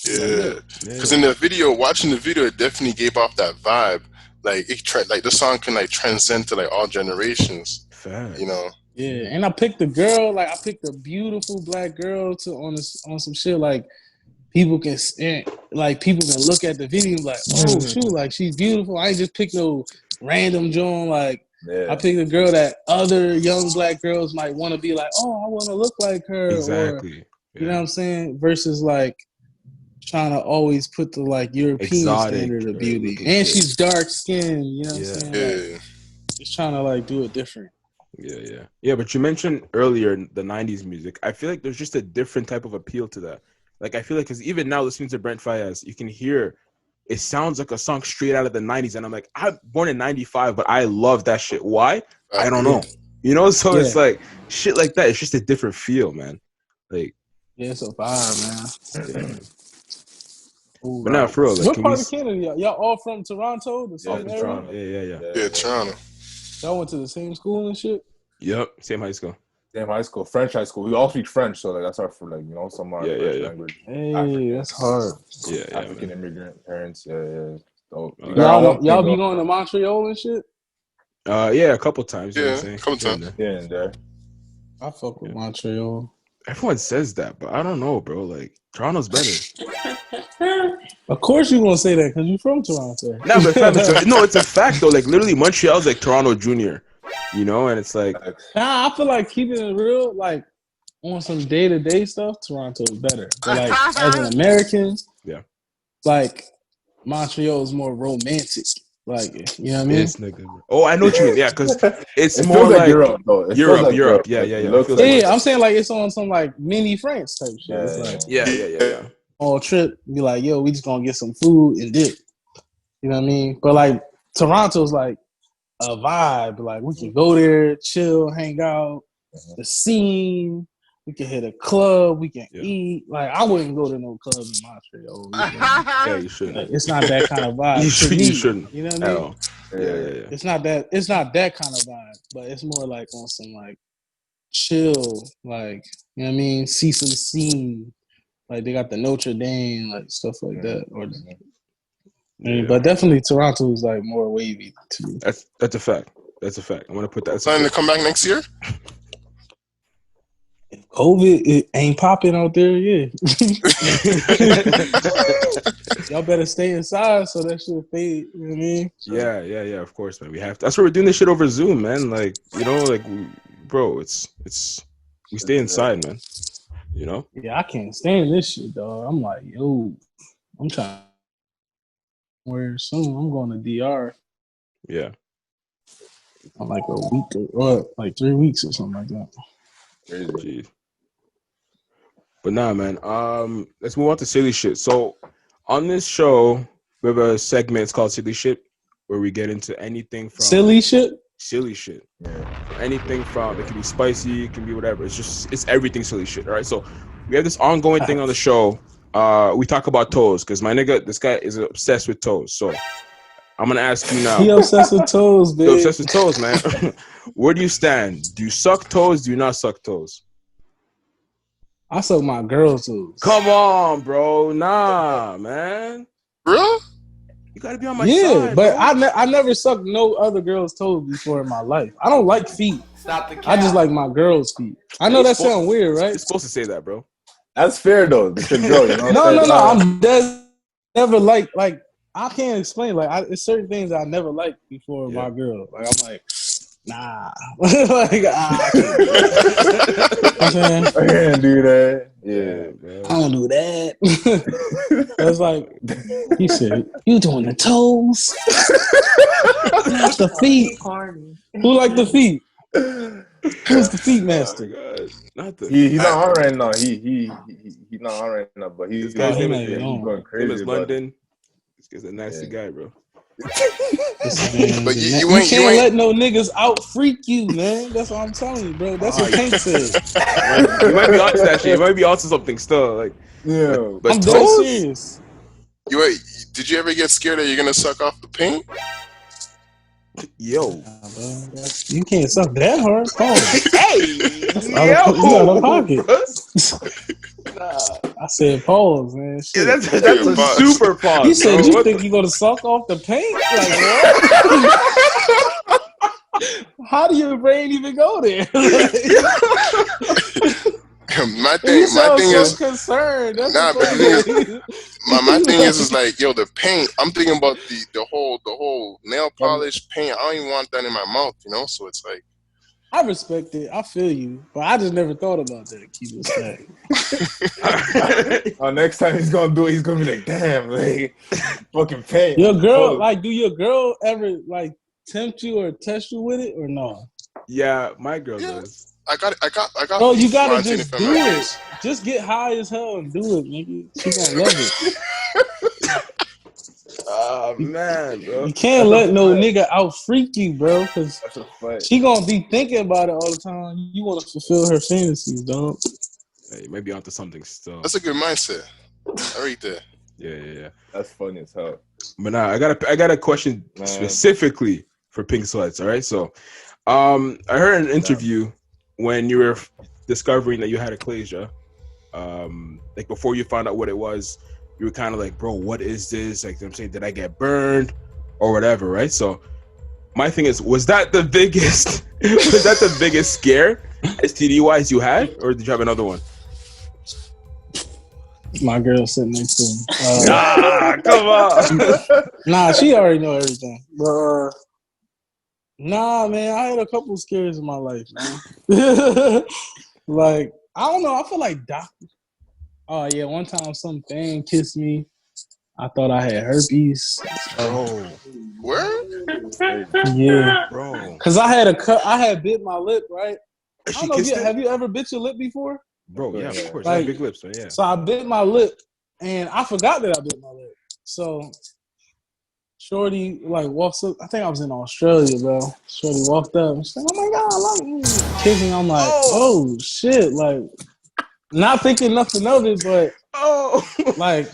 Yeah. Because in the video, watching the video, it definitely gave off that vibe. Like, the song can like transcend to like all generations. You know? Yeah, and I picked a girl, like I picked a beautiful black girl on some shit like, people can look at the video like, oh shoot, like she's beautiful. I ain't just pick no random joint. Like I picked a girl that other young black girls might want to be like, oh, I want to look like her. Exactly. Or, you know what I'm saying? Versus like trying to always put the like European standard of beauty. And she's dark skinned, you know what I'm saying? Like, just trying to like do it different. Yeah, but you mentioned earlier the 90s music. I feel like there's just a different type of appeal to that. Like, I feel like, because even now listening to Brent Faiyaz, you can hear it sounds like a song straight out of the 90s. And I'm like, I'm born in 95, but I love that shit. Why? I don't know. You know? So it's like, shit like that. It's just a different feel, man. Like, it's a vibe, man. Ooh, but now, for real. Like, what part of Canada? Y'all all from Toronto? The same area? Toronto. Yeah, Toronto. Y'all went to the same school and shit? Yep, same high school. French high school. We all speak French, so like that's our some of our language. Hey, African, that's hard. African immigrant parents. So, y'all be going to Montreal and shit? A couple times. Yeah, a couple times. Yeah, and there. I fuck with Montreal. Everyone says that, but I don't know, bro. Like, Toronto's better. Of course you're gonna say that because you're from Toronto. No, but it's a fact though. Like, literally, Montreal's like Toronto Junior. You know, and it's like, I feel like keeping it real, like on some day-to-day stuff, Toronto is better. But like as an American, yeah, like Montreal is more romantic. Like, you know what I mean? This nigga. Bro. Oh, I know what you mean. Yeah, because it's It more feels like Europe, though. It feels Europe. like Europe. Yeah. It looks Feels like like Yeah, I'm saying like it's on some like mini France type shit. It's like yeah. on a trip, be like, yo, we just gonna get some food and dip. You know what I mean? But like Toronto's like a vibe. Like we can go there, chill, hang out, the scene. We can hit a club. We can eat. Like I wouldn't go to no club in Montreal. Yeah, you shouldn't. Like, it's not that kind of vibe. You you shouldn't. You know what I mean? Hell. Yeah. It's not that kind of vibe, but it's more like on some like chill, like, you know what I mean? See some scene. Like they got the Notre Dame, like stuff like that. Or but definitely Toronto is like more wavy to me. That's a fact. I'm gonna put that. Planning to come back next year? If COVID it ain't popping out there, yeah. Y'all better stay inside so that shit fade. You know what I mean? Yeah. Of course, man. We have to. That's why we're doing this shit over Zoom, man. Like, you know, like, bro, it's we stay inside, man. You know? Yeah, I can't stand this shit, dog. I'm like, yo, I'm trying. Where soon I'm going to DR. Yeah. On like a week or like 3 weeks or something like that. Jeez. But nah, man. Let's move on to silly shit. So on this show, we have a segment. It's called Silly Shit, where we get into anything from silly shit. Yeah. Anything from, it can be spicy, it can be whatever. It's everything silly shit. All right. So we have this ongoing thing on the show. We talk about toes because my nigga, this guy is obsessed with toes. So I'm gonna ask you now. He obsessed with toes, baby. You're obsessed with toes, man. Where do you stand? Do you suck toes? Do you not suck toes? I suck my girl's toes. Come on, bro. Nah, man. Bro? You gotta be on my side. But bro. I never sucked no other girl's toes before in my life. I don't like feet. Stop the cap. I just like my girl's feet. I know that sounds weird, right? You're supposed to say that, bro. That's fair though. It's your girl, you know. No. I'm never like I can't explain. Like it's certain things I never liked before my girl. Like I'm like, nah. Like I can't do that. Yeah, I don't do that. It's like he said, you doing the toes? That's the feet. Who like the feet? Who's the feet master? Not the. He's not on right now. He's not on right now, but he's going crazy. Name is London. This guy's a nasty guy, bro. But you can't let no niggas out freak you, man. That's what I'm telling you, bro. That's what Pink said. You might be onto that shit. You might be onto something still. Like, but I'm dead serious. Did you ever get scared that you're gonna suck off the paint? Yo, you can't suck that hard. Hey, you out of pocket. I said pause, man. Shit. Yeah, that's a super pause. He said, you think you gonna suck off the paint? Like what? How do your brain even go there? my thing is concerned. That's but my thing is like, yo, the paint. I'm thinking about the whole nail polish paint. I don't even want that in my mouth, you know. So it's like, I respect it. I feel you, but I just never thought about that. Keep it stacked. Next time he's gonna do it, he's gonna be like, damn, like fucking paint. Your girl, do your girl ever like tempt you or test you with it or no? Yeah, my girl does. I got. Oh, you gotta just do it. Just get high as hell and do it, nigga. She gonna love it. Oh man, bro. You can't let no nigga out freak you, bro, because she gonna be thinking about it all the time. You want to fulfill her fantasies, dog. Hey, you might be onto something still. That's a good mindset. Right there. Yeah. That's funny as hell. But now I got a question specifically for Pink Sweats. All right, so I heard an interview when you were discovering that you had achalasia. Like before you found out what it was, you were kind of like, bro, what is this? Like, I'm saying, did I get burned or whatever, right? So my thing is, was that the biggest scare STD wise you had, or did you have another one? My girl sitting next to him. Come on. Nah, she already know everything. But nah, man, I had a couple scares in my life, man. Like, I don't know. I feel like doctor. Oh yeah, one time some fan kissed me, I thought I had herpes. Bro. Where? Yeah, Bro. cause I had a cut. I had bit my lip, right? I She don't know if kissed you it? have you ever bit your lip before? Bro, yeah, of course. Like, Yeah, big lips, so yeah. So I bit my lip, and I forgot that I bit my lip. So Shorty like walks up. I think I was in Australia, bro. Shorty walked up and she's like, "Oh my god, I love you." Kissing. I'm like, "Oh shit!" Like, not thinking nothing of it, but like, I'm like,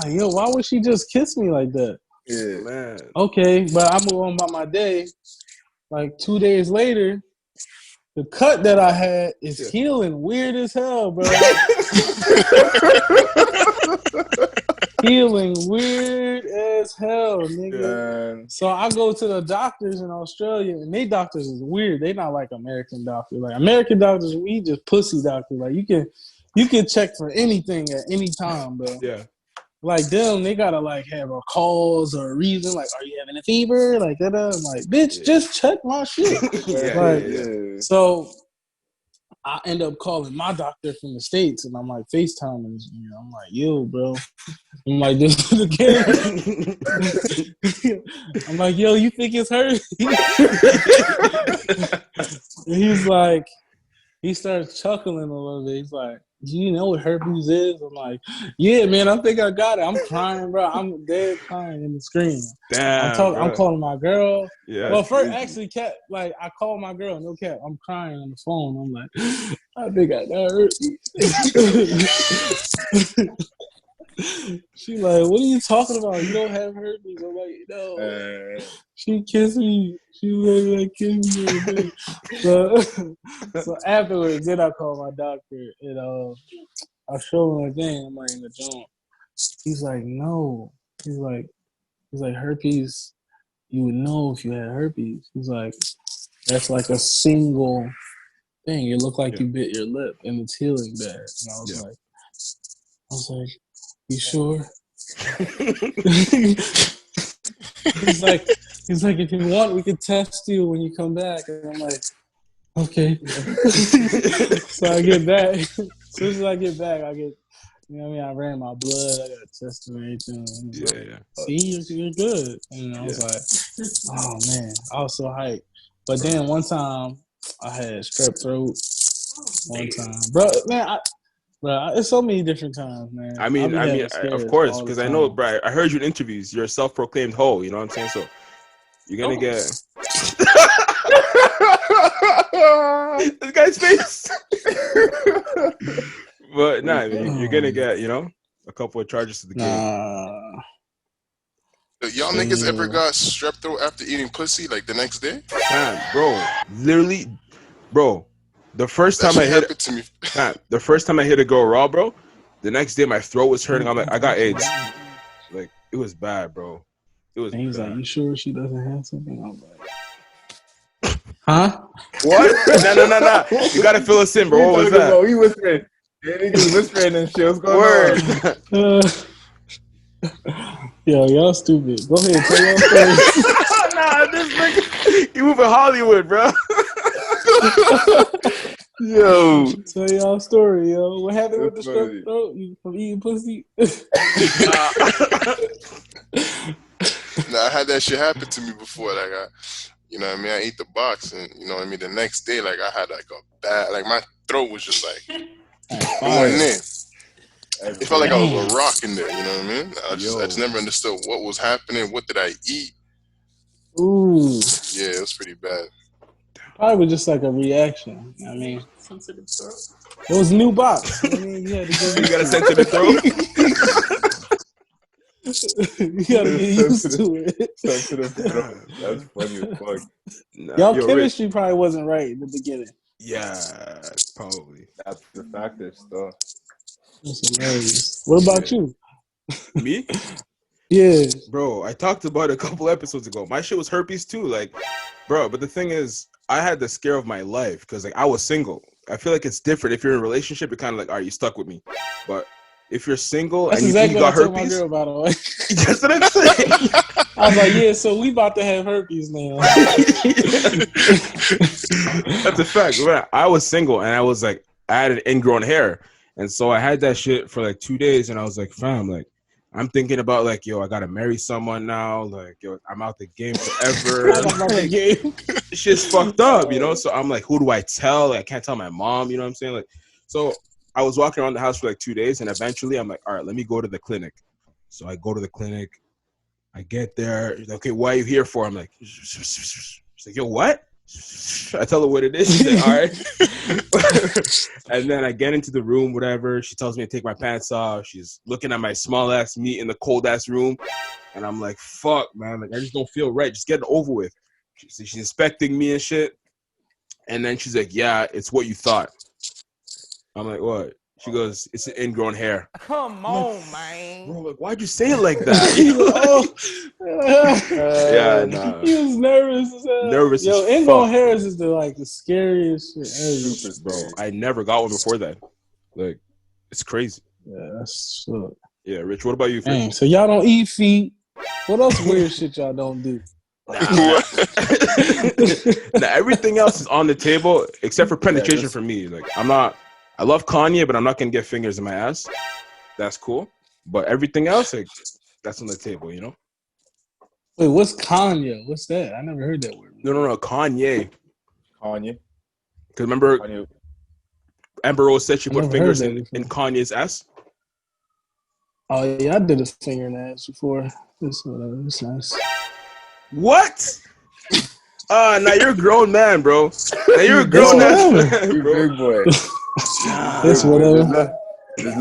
"Yo, why would she just kiss me like that?" Yeah. Man. Okay, but I move on about my day. Like 2 days later, the cut that I had is healing weird as hell, bro. Healing weird as hell, nigga. So I go to the doctors in Australia, and they doctors is weird. They not like American doctors. Like American doctors, we just pussy doctors. Like you can check for anything at any time, bro. Yeah. Like them, they gotta like have a cause or a reason. Like, are you having a fever? Like that. I'm like, bitch, just check my shit. So I end up calling my doctor from the States, and I'm like FaceTiming. I'm like, yo, bro. I'm like, this is again. I'm like, yo, you think it's herpes? He's like, he starts chuckling a little bit. He's like, do you know what herpes is? I'm like, yeah, man, I think I got it. I'm crying, bro. I'm dead crying in the screen. Damn, I'm calling my girl. Yeah. Well, first, actually, I called my girl. No cap. I'm crying on the phone. I'm like, I think I got herpes. She like, what are you talking about? You don't have herpes. I'm like, no. She kissed me. She like kissed me. So afterwards, then I called my doctor and I showed him a thing. I'm like in the joint. He's like, no. He's like herpes. You would know if you had herpes. He's like, that's like a single thing. It looked like you bit your lip and it's healing bad. And I was like, you sure? He's like, if you want, we could test you when you come back. And I'm like, okay. So I get back. As soon as I get back, I get, I ran my blood. I got tested and everything. See, you're good. And I was like, oh man, I was so hyped. But then one time I had strep throat. One time, bro, man, Bro, it's so many different times, man. I mean, of course, because I know, bro. I heard you in interviews. You're a self-proclaimed hoe. You know what I'm saying? So you're gonna get this guy's face. But nah, I mean, you're gonna get, a couple of charges to the game. Y'all niggas ever got strep throat after eating pussy like the next day? Man, bro, literally, bro. The first time I hit a girl raw, bro, the next day my throat was hurting. I'm like, I got AIDS. Like, it was bad, bro. It was. And he's like, you sure she doesn't have something? I'm like, huh? What? No. You gotta fill us in, bro. What was that? He whispering. Yeah, niggas whispering and shit. What's going on? Yo, y'all stupid. Go ahead, tell y'all story. Nah, this nigga, you moving Hollywood, bro. Yo, tell y'all story, yo. What happened with the strep throat? You from eating pussy? Nah, I had that shit happen to me before. Like, I ate the box, and the next day, like, I had like a bad, like, my throat was just like going in. It felt like I was a rock in there. You know what I mean? I just never understood what was happening. What did I eat? Ooh. Yeah, it was pretty bad. Probably was just like a reaction. I mean, sensitive throat. It was a new box. I mean, you had to you got a sensitive throat. You gotta get used to it. Sensitive throat. That's funny as fuck. Nah, y'all chemistry probably wasn't right in the beginning. Yeah, probably. That's the factor stuff. That's hilarious. What about you? Me? Yeah, bro. I talked about it a couple episodes ago. My shit was herpes too, like, bro. But the thing is, I had the scare of my life because, like, I was single. I feel like it's different. If you're in a relationship, you're kind of like, all right, you stuck with me. But if you're single that's and exactly you got herpes, my girl, by the way. That's what I'm saying. I was like, yeah, so we about to have herpes now. That's a fact. I was single and I was like, I had an ingrown hair, and so I had that shit for like 2 days, and I was like, fam, like, I'm thinking about like, yo, I gotta marry someone now. Like, yo, I'm out the game forever. I'm out the game. Shit's fucked up, you know. So I'm like, who do I tell? Like, I can't tell my mom. You know what I'm saying? Like, so I was walking around the house for like 2 days, and eventually I'm like, all right, let me go to the clinic. So I go to the clinic. I get there. She's like, okay, why are you here for? I'm like, she's like, yo, what? I tell her what it is. She's like, all right. And then I get into the room, whatever. She tells me to take my pants off. She's looking at my small ass meat in the cold ass room. And I'm like, fuck, man. Like, I just don't feel right. Just get it over with. She's inspecting me and shit. And then she's like, yeah, it's what you thought. I'm like, what? She goes, it's an ingrown hair. Come on, man. Bro, like, why'd you say it like that? Yeah, nah. He was nervous as hell. Nervous Yo, as ingrown fuck. hairs is the scariest shit ever. Bro, I never got one before that. Like, it's crazy. Yeah, that's shit. Yeah, Rich, what about you? Dang, so y'all don't eat feet. What else weird shit y'all don't do? Nah, everything else is on the table except for penetration for me. Like, I love Kanye, but I'm not gonna get fingers in my ass. That's cool. But everything else, like, that's on the table, you know? Wait, what's Kanye? What's that? I never heard that word. No, Kanye. Kanye. Because remember, Kanye. Amber Rose said she I put never fingers heard that in Kanye's ass. Oh yeah, I did a finger in the ass before. It's nice. What? Now you're a grown man, bro. Now you're a grown ass man, You bro. big boy. It's whatever. There's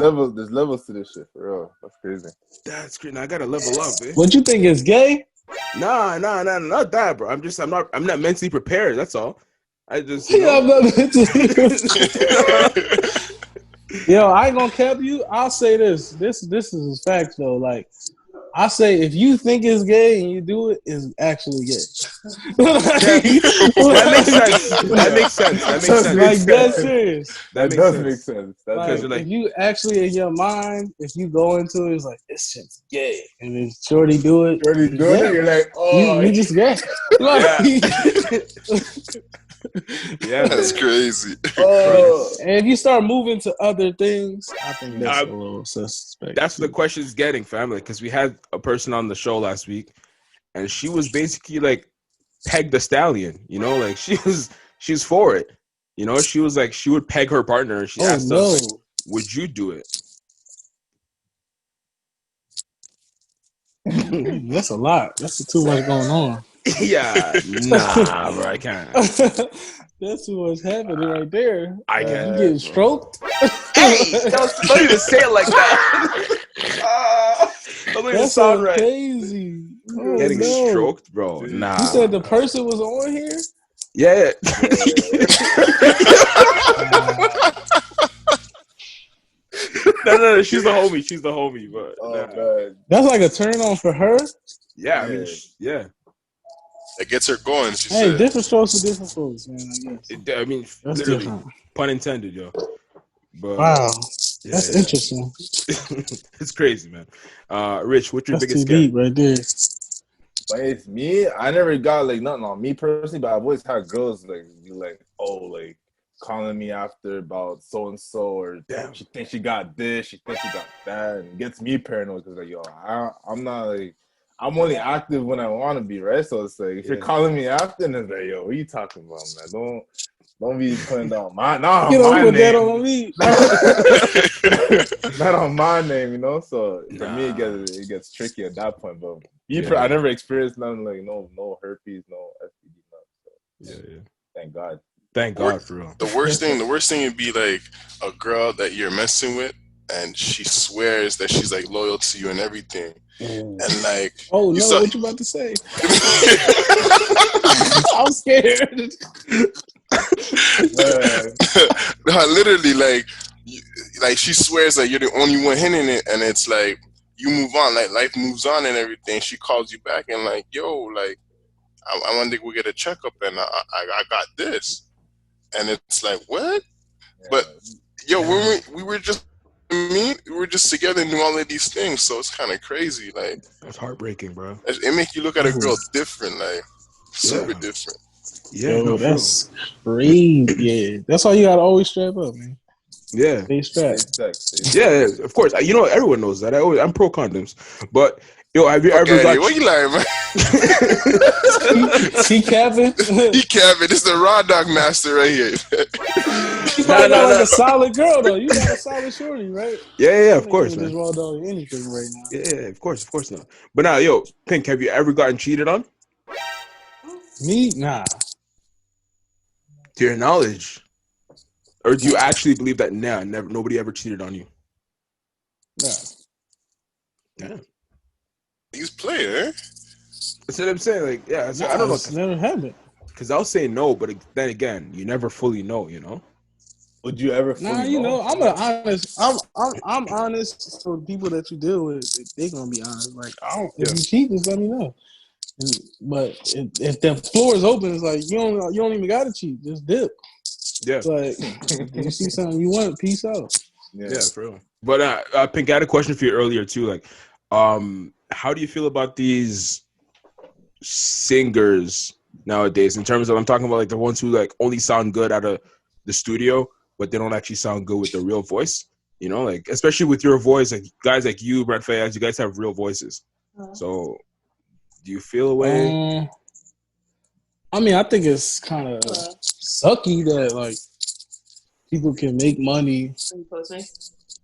levels to this shit, for real. That's crazy. That's great. Now I gotta level up, eh? What you think is gay? Nah, not that, bro. I'm not mentally prepared. That's all. I just, Yeah, I'm not Yo, I ain't gonna cap you. I'll say this. This is a fact though. Like, I say if you think it's gay and you do it, it's actually gay. That makes sense. Like, that's serious. That does make sense. That Like, does like- if you actually in your mind, if you go into it, it's like this shit's gay, and then Shorty do it, Shorty doing it, you're like, oh, you just gay. Yeah, That's man. crazy. oh. And if you start moving to other things, I think that's a little suspect. That's what the question's getting, family. Because we had a person on the show last week, and she was basically like peg the stallion. You know, like she's for it. You know, she was like she would peg her partner. And she asked us, like, "Would you do it?" That's a lot. That's too much going on. Yeah, nah, bro, I can't. That's too much happening right there. I can't. You getting stroked? Hey, don't even say it like that. Don't even That's sound so right. crazy. Oh, Getting no. stroked, bro. Nah. You said the person was on here? Yeah. No. She's the homie. But God. That's like a turn on for her. yeah, I mean, yeah. It gets her going. She Hey, said. different strokes for different folks, man. I guess. I mean, That's literally, different. pun intended, yo. But Wow, yeah, that's interesting. It's crazy, man. Rich, what's your That's biggest too deep right there. But it's me. I never got like nothing on me personally, but I've always had girls like be like, oh, like calling me after about so and so, or Damn. she thinks she got this, she thinks she got that, and it gets me paranoid because like, yo, I'm not like, I'm only active when I want to be, right? So it's like if you're calling me after, and it's like, yo, what are you talking about, man? Don't be putting down my You don't my put that name. on me. Not on my name, you know. So for Nah. me, it gets tricky at that point. But Yeah. I never experienced nothing like no herpes, no STD, nothing. So Yeah. thank God. Thank God for real. The worst thing would be like a girl that you're messing with, and she swears that she's like loyal to you and everything, and like, Oh no, what you about to say? I'm scared. literally, like she swears that you're the only one hitting it, and it's like you move on, like life moves on and everything. She calls you back and like, yo, like I want to go get a checkup, and I got this, and it's like what? But yo, when we were just we were just together and doing all of these things, so it's kind of crazy. Like That's heartbreaking, bro. it make you look at a girl different, like super different. Yeah, Yo, no, that's crazy. Yeah, that's why you gotta always strap up, man. Yeah. Stay strapped. Yeah, of course. You know, everyone knows that. I'm pro condoms. But, yo, have you ever got... What you lying, man? He Kevin. He Kevin. This is the raw dog master right here. You probably got like a solid girl, though. You got a solid shorty, right? Yeah, of course, man. Just raw dog anything right now. Yeah, of course not. But now, yo, Pink, have you ever gotten cheated on? Me? Nah. To your knowledge. Or do you actually believe that nobody ever cheated on you? Nah. Yeah. He's playing, eh? That's what I'm saying. Like, yeah, I don't know. Never happened. Because I'll say no, but then again, you never fully know, you know? Would you ever fully know? I'm honest. So the people that you deal with, they're gonna be honest. Like, if you cheat, just let me know. But if the floor is open, it's like you don't even gotta cheat. Just dip. Yeah. It's like if you see something you want, peace out. Yeah, for real. But Pink, I had a question for you earlier too. Like, how do you feel about these singers nowadays? In terms of, I'm talking about like the ones who like only sound good out of the studio, but they don't actually sound good with their real voice. You know, like especially with your voice, like guys like you, Brent Fayez, you guys have real voices. So, do you feel a way? I mean, I think it's kind of sucky that like people can make money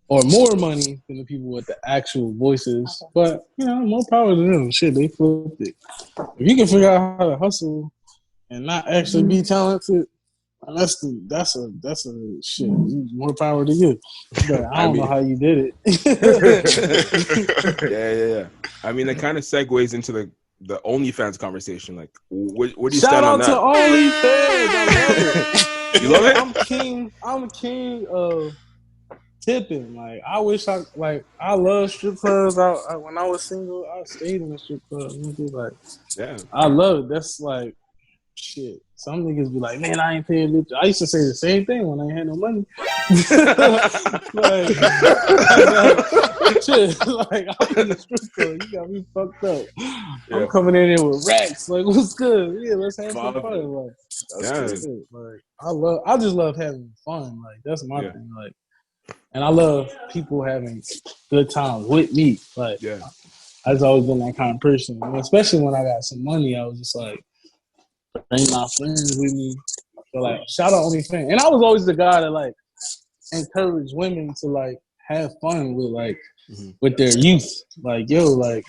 or more money than the people with the actual voices. But you know, more power to them. Shit, they flipped it. If you can figure out how to hustle and not actually be talented, that's a shit. More power to you. But I don't know how you did it. Yeah. I mean, it kind of segues into the OnlyFans conversation. Like, where do you stand on that? Shout out to OnlyFans. I love it. You love it? I'm king of tipping. Like, I wish I love strip clubs. When I was single, I stayed in a strip club. Like, yeah, I love it. That's like shit. Some niggas be like, man, I ain't paying bitch. I used to say the same thing when I ain't had no money. Shit, like I'm in the strip club. You got me fucked up. Yeah. I'm coming in here with racks. Like, what's good? Yeah, let's have some fun. Like, that's good. Like, I just love having fun. Like, that's my thing. Like, and I love people having good times with me. Like, I've just always been that kind of person. And especially when I got some money, I was just like, bring my friends with me. So like, shout out OnlyFans. And I was always the guy that like encouraged women to like have fun with like with their youth. Like, yo, like,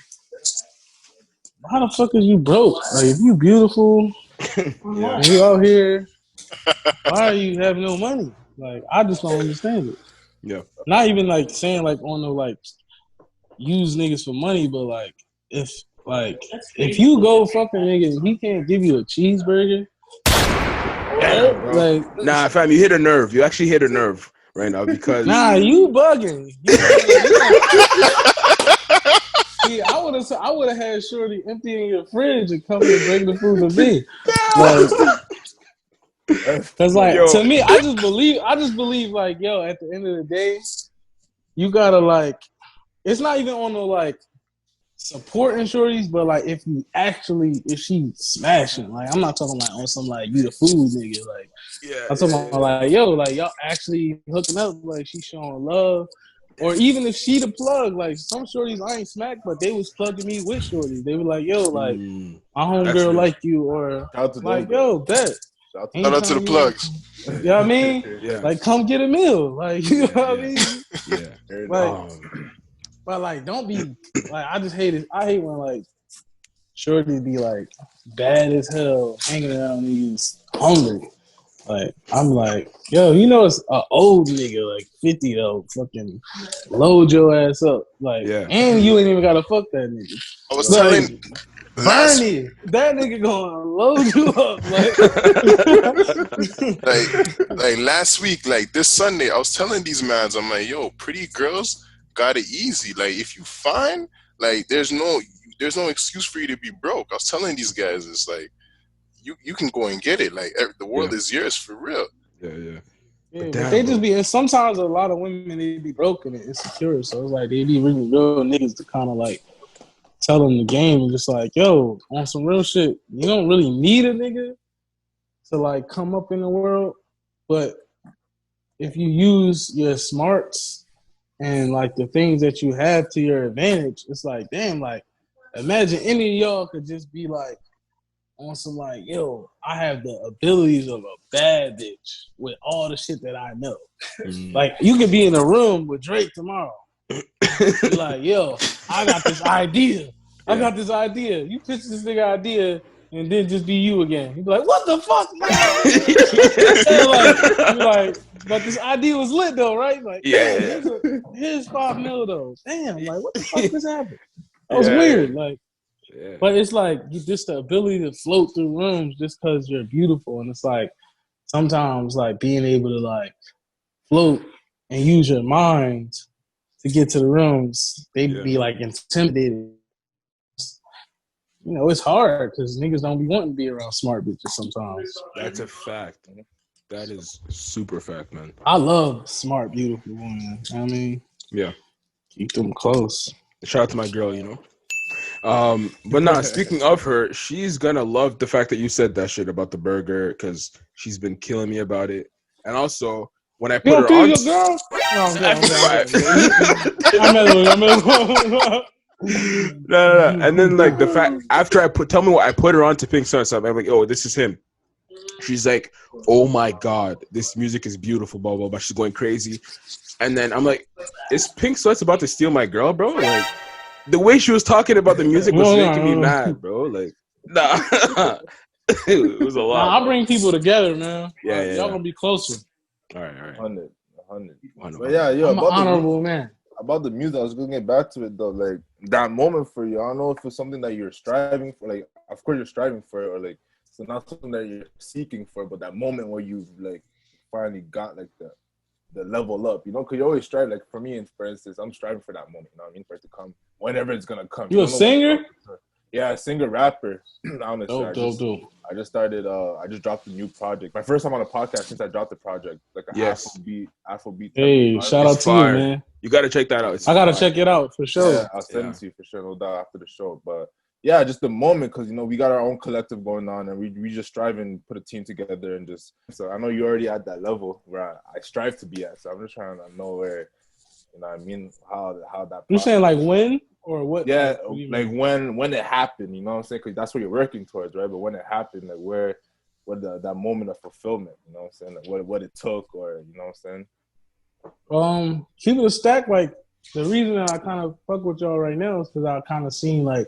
how the fuck is you broke? Like, if you beautiful, and you out here, why are you having no money? Like, I just don't understand it. Yeah. Not even like saying like on the like use niggas for money, but like if you go fucking niggas, he can't give you a cheeseburger. Like, nah, fam, you hit a nerve. You actually hit a nerve right now because you bugging. See, I would have had Shorty emptying your fridge and come and bring the food to me. Like, cause like to me, I just believe like, yo, at the end of the day, you gotta like, it's not even on the like supporting shorties, but like if she smashing, like I'm not talking like on some like you the food nigga, like I'm talking about like, yo, like y'all actually hooking up, like she showing love, or even if she the plug, like some shorties I ain't smacked, but they was plugging me with shorties. They were like, yo, like my homegirl like you, or like, yo, bet. Shout out to the plugs. You know what I mean? Yeah. Like, come get a meal. Like, you know what I mean? Yeah. Like, but like, don't be like. I just hate it. I hate when like shorty be like bad as hell, hanging around niggas hungry. Like, I'm like, yo, you know it's an old nigga like 50 though, fucking load your ass up, like, and you ain't even gotta fuck that nigga. I was telling. Bernie, that nigga gonna load you up, like last week, like this Sunday, I was telling these mans, I'm like, yo, pretty girls got it easy. Like if you find, like there's no excuse for you to be broke. I was telling these guys, it's like you can go and get it. Like the world is yours for real. Yeah, but they just be. And sometimes a lot of women they be broken and insecure, so it's like they be really real niggas to kind of like tell them the game and just like, yo, on some real shit, you don't really need a nigga to like come up in the world, but if you use your smarts and like the things that you have to your advantage, it's like, damn, like imagine any of y'all could just be like on some like, yo, I have the abilities of a bad bitch with all the shit that I know. Like you could be in a room with Drake tomorrow. Be like, yo, I got this idea. I got this idea. You pitch this nigga idea and then just be you again. He'd be like, what the fuck, man? You're like, but this idea was lit though, right? Like, Yeah. nigga, here's $5 million though. Damn, like what the fuck just happened? That was weird. Like, but it's like just the ability to float through rooms just because you're beautiful. And it's like sometimes like being able to like float and use your mind to get to the rooms, they be like intimidated. You know, it's hard because niggas don't be wanting to be around smart bitches sometimes. That's a fact. That is super fact, man. I love smart, beautiful women. You know what I mean? Yeah. Keep them close. Shout out to my girl, you know. But nah, speaking of her, she's gonna love the fact that you said that shit about the burger because she's been killing me about it. And also, when I put her on, your girl? No, No. And then like the fact after tell me what I put her on to Pink Sweats, I'm like, oh, this is him. She's like, oh my god, this music is beautiful, blah blah blah. She's going crazy. And then I'm like, is Pink Sweats about to steal my girl, bro? Like the way she was talking about the music was making me mad, bro. Like, nah. It was a lot. Nah, I bring people together, man. Yeah, y'all gonna be closer. All right. 100. But yeah, I'm an honorable man. About the music, I was gonna get back to it though. Like that moment for you, I don't know if it's something that you're striving for. Like, of course you're striving for it, or like it's not something that you're seeking for. But that moment where you like finally got like the level up, you know, because you always strive. Like for me, for instance, I'm striving for that moment. You know what I mean? For it to come whenever it's gonna come. You a singer? Yeah, singer, rapper. Honestly, dope. I just started. I just dropped a new project. My first time on a podcast since I dropped the project. Like a Afrobeat. Hey, shout out to you, man. You gotta check that out. I gotta check it out for sure. Yeah, I'll send it to you for sure, no doubt after the show. But yeah, just the moment because you know we got our own collective going on, and we just strive and put a team together and just. So I know you're already at that level where I strive to be at. So I'm just trying to know where, you know what I mean, how that. You're saying like when or what? Yeah, like when it happened, you know what I'm saying? Because that's what you're working towards, right? But when it happened, like what that moment of fulfillment, you know what I'm saying? Like what it took, or you know what I'm saying? Keep it a stack. Like the reason that I kind of fuck with y'all right now is because I kind of seen like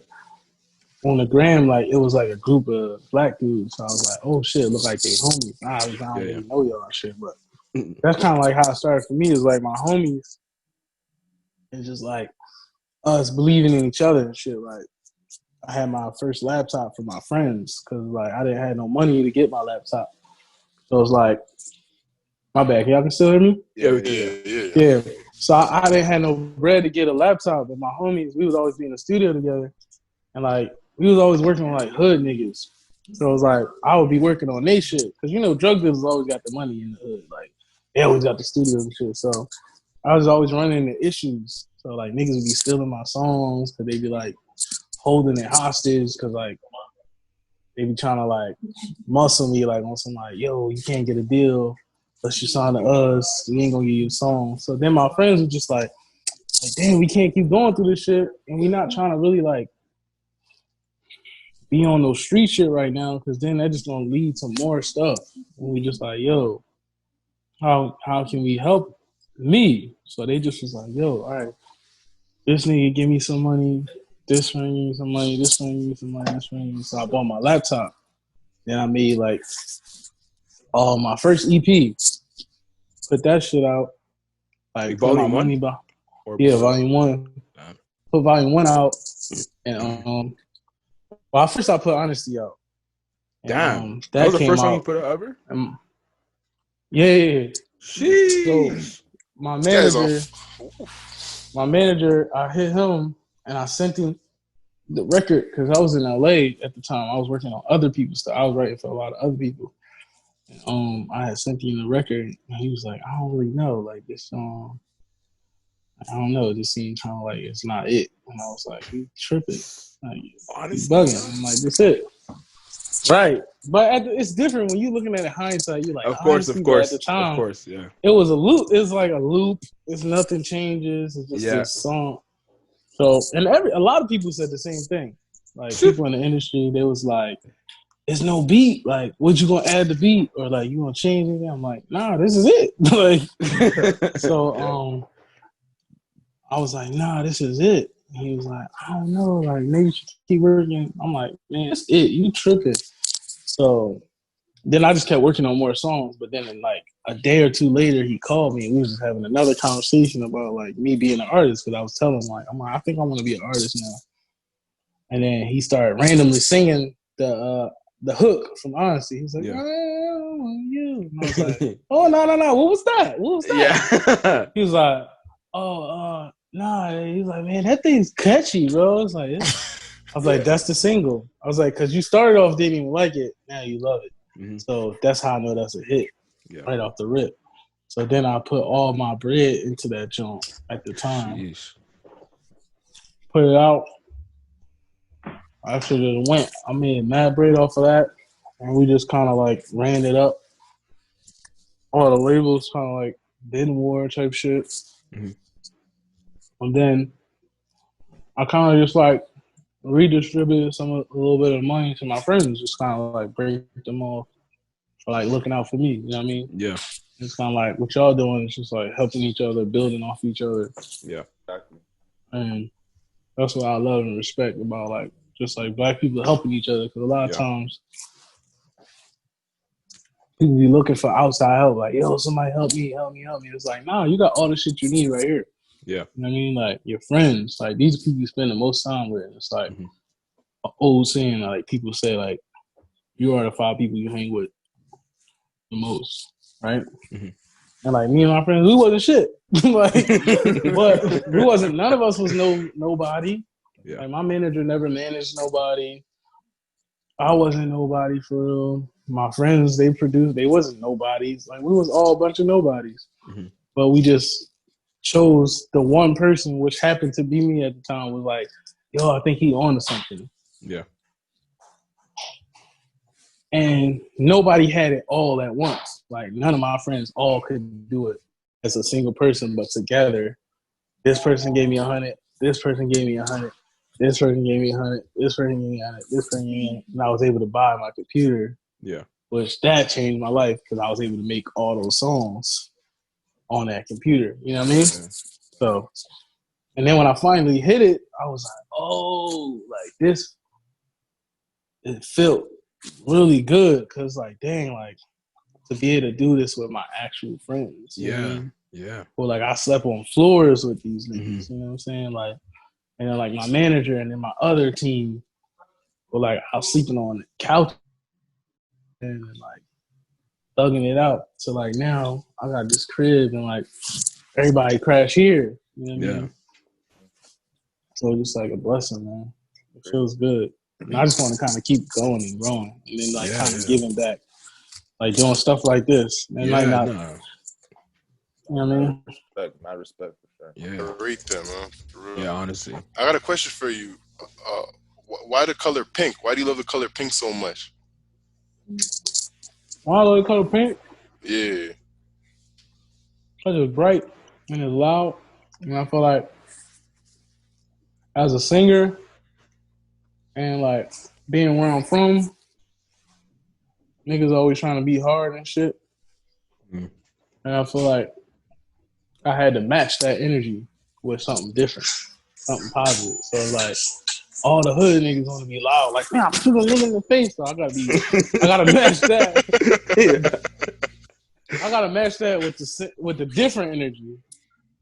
on the gram, like it was like a group of black dudes. So I was like, oh shit, look like they homies. I don't really know y'all and shit, but that's kind of like how it started for me. Is like my homies, and just like us believing in each other and shit. Like I had my first laptop for my friends because like I didn't have no money to get my laptop. So it was like, my bad. Y'all can still hear me? Yeah. So I didn't have no bread to get a laptop, but my homies, we was always be in the studio together, and like we was always working on like hood niggas. So it was like I would be working on they shit because you know drug dealers always got the money in the hood. Like they always got the studios and shit. So I was always running into issues. So like niggas would be stealing my songs because they be like holding it hostage because like they be trying to like muscle me like on some like, yo, you can't get a deal unless you sign to us. We ain't gonna give you a song. So then my friends were just like, damn, we can't keep going through this shit, and we not trying to really like be on those street shit right now because then that just gonna lead to more stuff. And we just like, yo, how can we help me? So they just was like, yo, all right, this nigga give me some money, this one give me some money, this one give me some money, this one give me. So I bought my laptop. Then I made like my first EP. Put that shit out. Like volume one? Volume 1. Put volume 1 out. And well, first I put Honesty out. And, that was the came first out. song you put out ever? Yeah. Sheesh. So my manager, I hit him and I sent him the record because I was in LA at the time. I was working on other people's stuff. I was writing for a lot of other people. I had sent him the record and he was like, I don't really know. Like this song, I don't know. It just seemed kind of like it's not it. And I was like, you tripping. Like, you bugging. I'm like, that's it. Right. But it's different when you're looking at it hindsight. You're like, Of course. at the time, Of course, yeah. it was a loop. It's like a loop. It's nothing changes. It's just this song. So, and a lot of people said the same thing. Like people in the industry, they was like, "There's no beat. Like, what you gonna add the beat, or like you gonna change it?" I'm like, "Nah, this is it." Like, so I was like, "Nah, this is it." And he was like, "I don't know. Like, maybe you should keep working." I'm like, "Man, that's it. You tripping?" So then I just kept working on more songs. But then, in like a day or two later, he called me and we was just having another conversation about like me being an artist. Because I was telling him like, I think I want to be an artist now. And then he started randomly singing the hook from Honesty. He's like, "Oh, you." And I was like, "Oh, no. What was that? Yeah. He was like, "Oh, nah." He's like, "Man, that thing's catchy, bro." I was like, "That's the single." I was like, "Cause you started off didn't even like it, now you love it." Mm-hmm. So that's how I know that's a hit, right off the rip. So then I put all my bread into that joint at the time. Jeez. Put it out. I should have went. I made mad bread off of that, and we just kind of like ran it up. All the labels kind of like bid war type shit. Mm-hmm. And then I kind of just like redistributed a little bit of money to my friends, just kind of like break them off for like looking out for me. You know what I mean? Yeah. It's kind of like what y'all doing is just like helping each other, building off each other. Yeah, exactly. And that's what I love and respect about like just like black people helping each other. Because a lot of times people be looking for outside help, like, "Yo, somebody help me. It's like, nah, you got all the shit you need right here. Yeah. You know what I mean? Like your friends, like these people you spend the most time with. It's like an old saying, like people say, like, you are the 5 people you hang with the most, right? Mm-hmm. And like me and my friends, we wasn't shit. But we wasn't. None of us was nobody. Yeah. Like my manager never managed nobody. I wasn't nobody for real. My friends, they wasn't nobodies. Like we was all a bunch of nobodies. Mm-hmm. But we just chose the one person, which happened to be me at the time, was like, "Yo, I think he on to something." Yeah. And nobody had it all at once. Like none of my friends all could do it as a single person, but together, this person gave me 100. This person gave me 100. This person gave me 100. This person gave me 100. This person gave me, and I was able to buy my computer. Yeah. Which that changed my life because I was able to make all those songs on that computer. You know what I mean? Yeah. So, and then when I finally hit it, I was like, "Oh, like this." It felt really good because, like, dang, like to be able to do this with my actual friends. You know what I mean? Yeah. Well, like I slept on floors with these niggas. Mm-hmm. You know what I'm saying? Like, and then like my manager and then my other team were like, I was sleeping on the couch and like thugging it out. So like now I got this crib and like everybody crash here. You know what I mean? So it's just like a blessing, man. It feels good. And I just want to kind of keep going and growing and then like kind of giving back. Like doing stuff like this. And like not, you know what I mean? My respect for sure. Yeah. Great them, man. Yeah, honestly. I got a question for you. Why the color pink? Why do you love the color pink so much? Why I love the color pink? Yeah. Because it's bright and it's loud. And I feel like as a singer and like being where I'm from, niggas always trying to be hard and shit. Mm. And I feel like I had to match that energy with something different, something positive. So like all the hood niggas want to be loud, like, "Man, I'm shooting a nigga in the face." So I gotta match that. I gotta match that with the different energy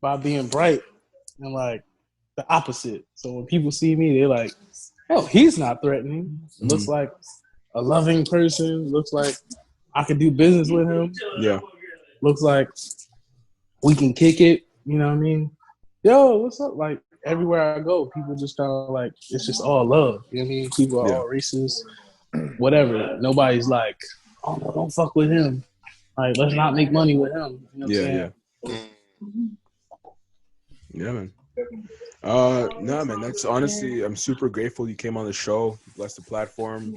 by being bright and like the opposite. So when people see me, they're like, "Oh, he's not threatening. Mm-hmm. Looks like a loving person. Looks like I could do business with him. Yeah. Looks like we can kick it." You know what I mean? Yo, what's up? Like everywhere I go, people just kind of like, it's just all love. You know what I mean? People are all racist, whatever. Nobody's like, "Oh no, don't fuck with him. Like, let's not make money with him." You know what I'm saying? Yeah, man. No, man. That's honestly, I'm super grateful you came on the show. Bless the platform.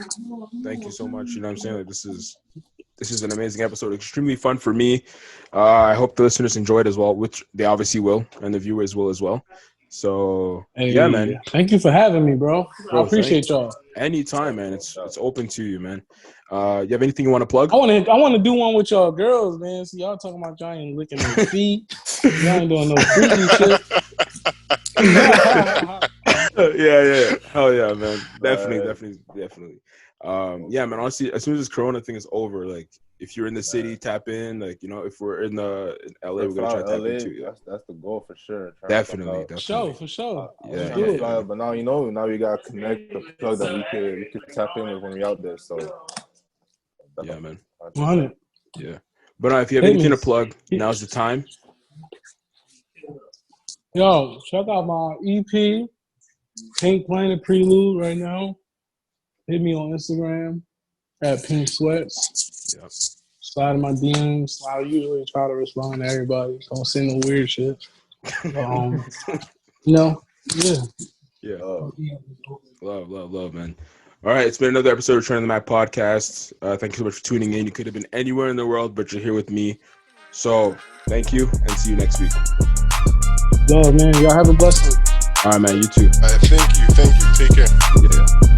Thank you so much. You know what I'm saying? Like, this is an amazing episode. Extremely fun for me. I hope the listeners enjoyed as well, which they obviously will, and the viewers will as well. So yeah, man. Thank you for having me, bro. I appreciate y'all. Anytime, man. It's open to you, man. You have anything you want to plug? I want to do one with y'all girls, man. See, y'all talking about y'all ain't licking their feet. Y'all ain't doing no freaky shit. Yeah. Hell yeah, man. Definitely. Yeah, man. Honestly, as soon as this Corona thing is over, like, if you're in the city, tap in. Like, you know, if we're in LA, we're gonna try to tap into. Yeah, that's the goal for sure. Definitely. For sure. Yeah. But now we gotta connect the plug that we could tap in with when we out there. So yeah, man. 100. Yeah. But if you have anything to plug, now's the time. Yo, check out my EP, Pink Planet Prelude, right now. Hit me on Instagram at Pink Sweats. Yep. Slide in my DMs. I usually try to respond to everybody. Don't send no weird shit. You know, yeah. Love, man. All right, it's been another episode of Return to the Mac podcast. Thank you so much for tuning in. You could have been anywhere in the world, but you're here with me. So thank you, and see you next week. Love, man. Y'all have a blessed one. All right, man. You too. Thank you. Take care. Yeah.